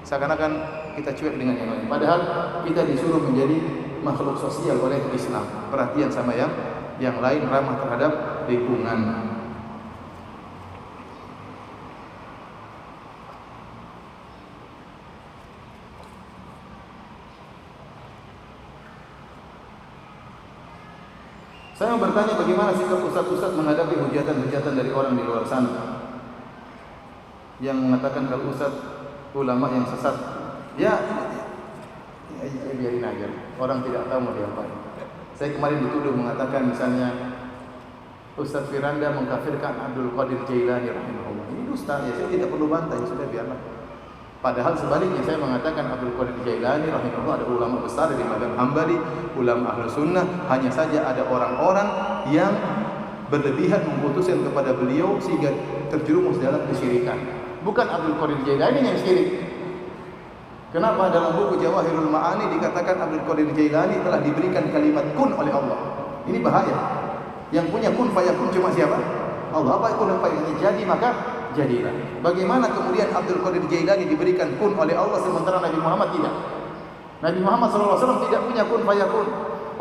[SPEAKER 1] seakan-akan kita cuek dengan yang lain. Padahal kita disuruh menjadi makhluk sosial oleh Islam, perhatian sama yang lain, ramah terhadap lingkungan. Saya mau bertanya, bagaimana sikap ustaz-ustaz menghadapi hujatan-hujatan dari orang di luar sana yang mengatakan kalau ustaz ulama yang sesat. Ya biarin aja, orang tidak tahu mau diapain. Saya kemarin dituduh mengatakan misalnya Ustaz Firanda mengkafirkan Abdul Qadir Jailani rahimahullah. Ini dusta ya, saya tidak perlu bantah, ya sudah biarlah. Padahal sebaliknya saya mengatakan Abdul Qadir Jailani rahimahullah ada ulama besar dari mazhab Hambali, ulama Ahlus Sunnah. Hanya saja ada orang-orang yang berlebihan memutuskan kepada beliau sehingga terjerumus dalam kesyirikan. Bukan Abdul Qadir Jailani yang syirik. Kenapa dalam buku Jawahirul Ma'ani dikatakan Abdul Qadir Jailani telah diberikan kalimat kun oleh Allah? Ini bahaya. Yang punya kun fayakun cuma siapa? Allah. Apa kun fayakun? Jadi maka jadilah. Bagaimana kemudian Abdul Qadir Jailani diberikan kun oleh Allah sementara Nabi Muhammad tidak? Nabi Muhammad SAW tidak punya kun fayakun.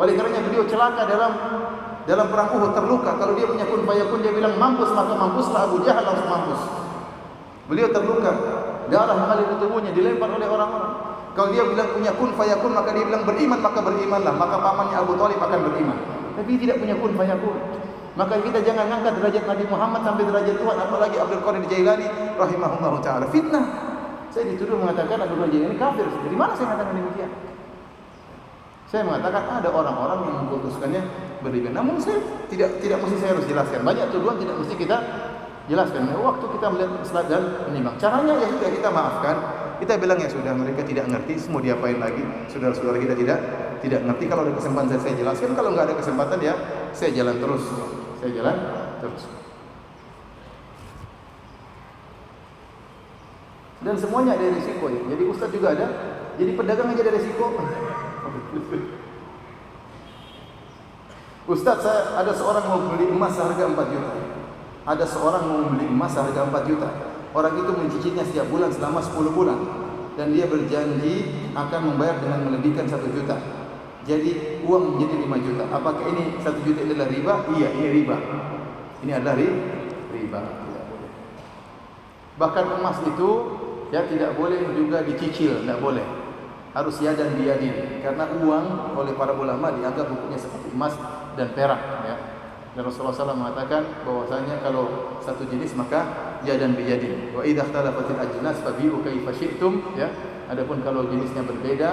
[SPEAKER 1] Oleh karenanya beliau celaka dalam perang Uhud, terluka. Kalau dia punya kun fayakun, dia bilang mampus, maka mampuslah Abu Jahal, langsung mampus. Beliau terluka, darah mengalir di tubuhnya, dilempar oleh orang-orang. Kalau dia bilang punya kun fayakun, maka dia bilang beriman, maka berimanlah, maka pamannya Abu Thalib akan beriman. Tapi tidak punya kun fayakun. Maka kita jangan angkat derajat Nabi Muhammad sampai derajat Tuhan, apalagi Abdul Qadir Jailani rahimahullah taala. Fitnah. Saya dituduh mengatakan Abdul Qadir Jailani kafir. Dari mana saya mengatakan demikian? Saya mengatakan ada orang-orang yang memutuskannya berbeda. Namun saya tidak mesti saya harus jelaskan. Banyak tuduhan tidak mesti kita jelaskan. Waktu kita melihat salat dan menimbang, caranya ya sudah kita maafkan. Kita bilang ya sudah, mereka tidak ngerti, semua diapain lagi. Saudara-saudara kita tidak ngerti. Kalau ada kesempatan saya jelaskan, kalau nggak ada kesempatan ya saya jalan terus. Dan semuanya ada risiko ya. Jadi ustaz juga ada, jadi pedagang aja ada risiko. Ustaz, ada seorang mau beli emas seharga 4 juta. Ada seorang mau beli emas seharga 4 juta. Orang itu mencicitnya setiap bulan selama 10 bulan. Dan dia berjanji akan membayar dengan melebihkan 1 juta. Jadi uang menjadi 5 juta. Apakah ini 1 juta adalah riba? Iya, ini riba. Ini adalah riba. Tidak boleh. Bahkan emas itu ya tidak boleh juga dicicil, tidak boleh. Harus yadan biyadin. Karena uang oleh para ulama dianggap hukumnya seperti emas dan perak ya. Dan Rasulullah SAW mengatakan bahwasanya kalau satu jenis maka yadan biyadin. Wa idza ikhtalafatil ajnas fabi'u kaifa syi'tum ya. Adapun kalau jenisnya berbeda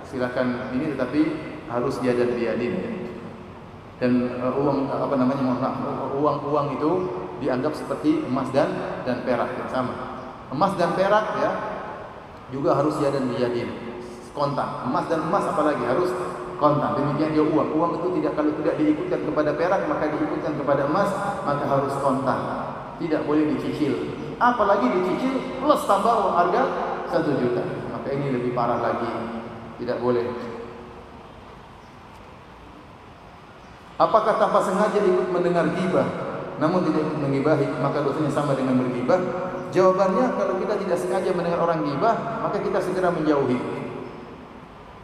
[SPEAKER 1] silakan ini, tetapi harus yadan biyadin ya. Dan uang itu dianggap seperti emas dan perak yang sama. Emas dan perak ya juga harus yadan biyadin, kontan. Emas dan emas apalagi harus kontan. Demikian juga uang. Uang itu kalau tidak diikutkan kepada perak maka diikutkan kepada emas, maka harus kontan. Tidak boleh dicicil. Apalagi dicicil plus tambah harga 1 juta. Maka ini lebih parah lagi. Tidak boleh. Apakah tanpa sengaja ikut mendengar ghibah namun tidak ikut menggibahi, maka dosanya sama dengan berghibah? Jawabannya, kalau kita tidak sengaja mendengar orang ghibah, maka kita segera menjauhi.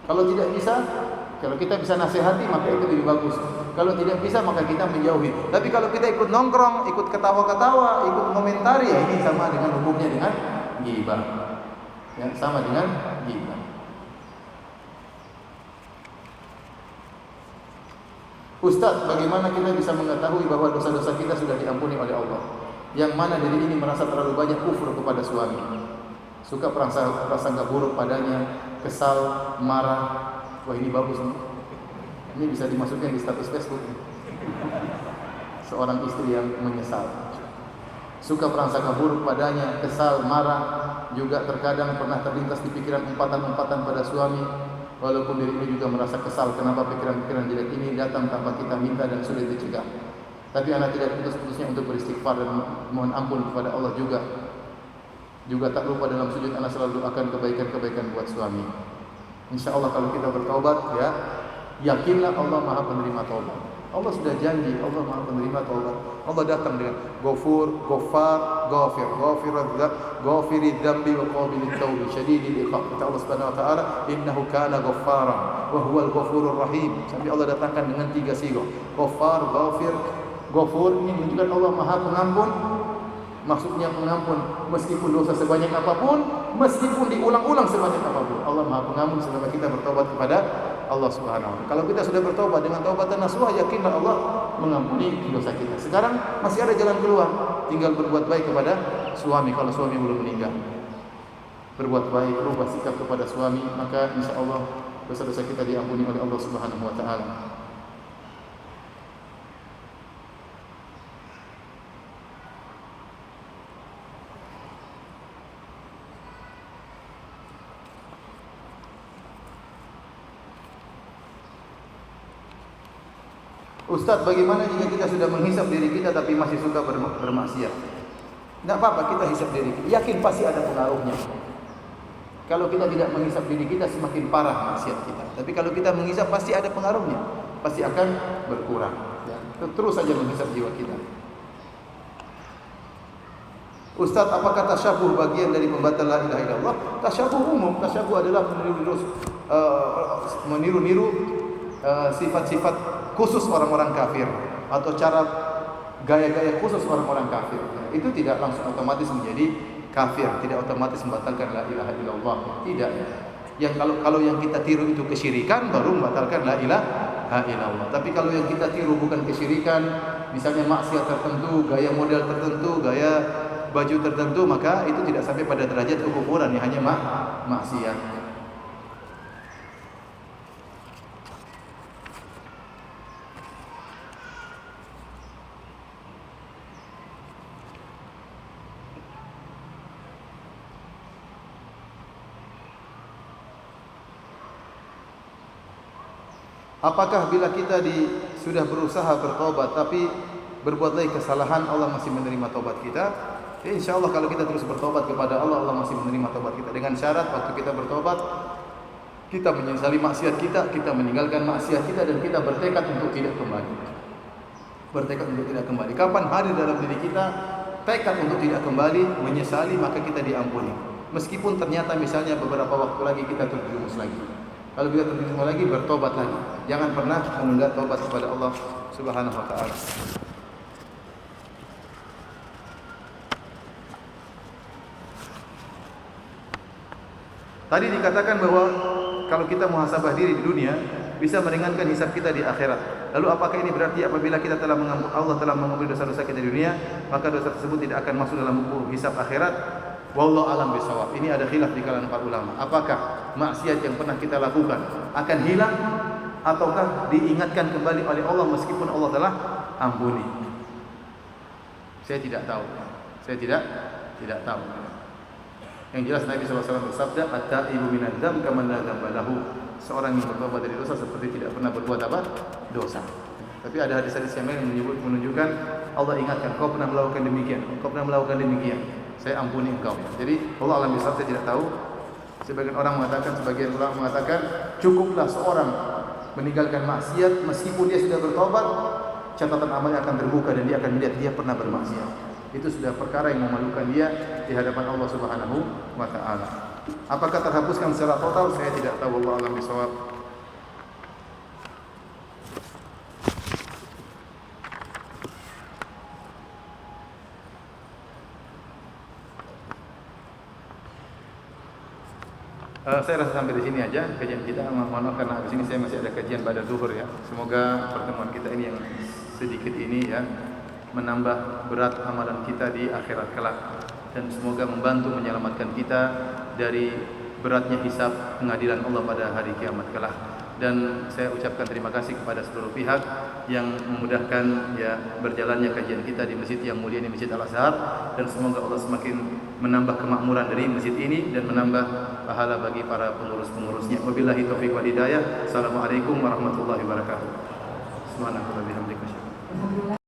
[SPEAKER 1] Kalau tidak bisa, kalau kita bisa nasihati, maka itu lebih bagus. Kalau tidak bisa, maka kita menjauhi. Tapi kalau kita ikut nongkrong, ikut ketawa-ketawa, ikut komentari, ya ini sama dengan hukumnya dengan ghibah. Ya, sama dengan ghibah. Ustaz, bagaimana kita bisa mengetahui bahwa dosa-dosa kita sudah diampuni oleh Allah? Yang mana diri ini merasa terlalu banyak kufur kepada suami, suka prasangka buruk padanya, kesal, marah. Wah, ini bagus nih. Ini bisa dimasukkan di status Facebook. Seorang istri yang menyesal, suka prasangka buruk padanya, kesal, marah, juga terkadang pernah terlintas di pikiran umpatan-umpatan pada suami. Walaupun diri ini juga merasa kesal kenapa pikiran-pikiran jelek ini datang tanpa kita minta dan sulit dicegah. Tapi anak tidak putus-putusnya untuk beristighfar dan mohon ampun kepada Allah juga. Juga tak lupa dalam sujud anak selalu doakan kebaikan-kebaikan buat suami. Insya Allah kalau kita bertaubat, ya, yakinlah Allah Maha penerima taubat. Allah sudah janji, Allah Maha penerima taubat. Allah datang dengan Ghafur, Ghaffar, Ghafir, Ghafirid dzambi wa qabilit taubi, syadidil iqab. Kata Allah Subhanahu wa taala, innahu kana ghaffara wa huwal ghafurur rahim. Sampai Allah datangkan dengan 3 sighah. Ghaffar, Ghafir, Ghafur, ini menunjukkan Allah Maha Pengampun. Maksudnya pengampun meskipun dosa sebanyak apapun, meskipun diulang-ulang sebanyak apapun. Allah Maha Pengampun selama kita bertobat kepada Allah Subhanahu wa taala. Kalau kita sudah bertobat dengan taubatan nasuha, yakinlah Allah mengampuni dosa kita. Sekarang masih ada jalan keluar, tinggal berbuat baik kepada suami kalau suami belum meninggal. Berbuat baik, berubah sikap kepada suami, maka insya Allah dosa-dosa kita diampuni oleh Allah Subhanahu wa taala. Ustaz, bagaimana jika kita sudah menghisap diri kita tapi masih suka bermaksiat? Tidak apa-apa, kita hisap diri kita. Yakin pasti ada pengaruhnya. Kalau kita tidak menghisap diri kita, semakin parah maksiat kita. Tapi kalau kita menghisap, pasti ada pengaruhnya. Pasti akan berkurang. Ya. Terus saja menghisap jiwa kita. Ustaz, apakah tasyabuh bagian dari pembatal la ilaha illallah? Tasyabuh umum. Tasyabuh adalah meniru-niru sifat-sifat khusus orang-orang kafir atau cara gaya-gaya khusus orang-orang kafir. Itu tidak langsung otomatis menjadi kafir, tidak otomatis membatalkan la ilaha illallah. Tidak. Yang kalau yang kita tiru itu kesyirikan, baru membatalkan la ilaha illallah. Tapi kalau yang kita tiru bukan kesyirikan, misalnya maksiat tertentu, gaya model tertentu, gaya baju tertentu, maka itu tidak sampai pada derajat kekufuran, ya, hanya maksiat. Apakah bila kita sudah berusaha bertobat tapi berbuat lagi kesalahan, Allah masih menerima tobat kita? Ya, insya Allah kalau kita terus bertobat kepada Allah, Allah masih menerima tobat kita. Dengan syarat waktu kita bertobat, kita menyesali maksiat kita meninggalkan maksiat kita, dan kita bertekad untuk tidak kembali. Bertekad untuk tidak kembali. Kapan hadir dalam diri kita tekad untuk tidak kembali, menyesali, maka kita diampuni. Meskipun ternyata misalnya beberapa waktu lagi kita terjerumus lagi. Kalau kita terjerumus lagi, bertobat lagi. Jangan pernah menunda tobat kepada Allah Subhanahu wa taala. Tadi dikatakan bahwa kalau kita muhasabah diri di dunia bisa meringankan hisab kita di akhirat. Lalu apakah ini berarti apabila kita Allah telah mengampuni dosa-dosa kita di dunia, maka dosa tersebut tidak akan masuk dalam buku hisab akhirat? Wallahu alam bisawab. Ini ada khilaf di kalangan para ulama. Apakah maksiat yang pernah kita lakukan akan hilang ataukah diingatkan kembali oleh Allah meskipun Allah telah ampuni? Saya tidak tahu. Saya tidak tahu. Yang jelas Nabi SAW bersabda, "At-taibu minadz dzam kaman la dzamba lahu." Seorang yang bertobat dari dosa seperti tidak pernah berbuat apa? Dosa. Tapi ada hadis-hadis yang lain menunjukkan Allah ingatkan, kau pernah melakukan demikian, kau pernah melakukan demikian, saya ampuni engkau. Jadi Allah alam bisawab, saya tidak tahu. Sebagian ulama mengatakan cukuplah seorang meninggalkan maksiat meskipun dia sudah bertobat, catatan amalnya akan terbuka dan dia akan melihat dia pernah bermaksiat. Itu sudah perkara yang memalukan dia di hadapan Allah Subhanahu wa taala. Apakah terhapuskan secara total? Saya tidak tahu, wallahu a'lam bishawab. Saya rasa sampai di sini aja kajian kita. Mohon maaf karena di sini saya masih ada kajian pada zuhur ya. Semoga pertemuan kita ini yang sedikit ini ya menambah berat amalan kita di akhirat kelak dan semoga membantu menyelamatkan kita dari beratnya hisab pengadilan Allah pada hari kiamat kelak. Dan saya ucapkan terima kasih kepada seluruh pihak yang memudahkan ya berjalannya kajian kita di masjid yang mulia ini, Masjid Al-Azhar, dan semoga Allah semakin menambah kemakmuran dari masjid ini dan menambah pahala bagi para pengurus-pengurusnya. Wabillahi taufiq wal hidayah. Assalamualaikum warahmatullahi wabarakatuh. Subhanakallahumma wa bihamdika.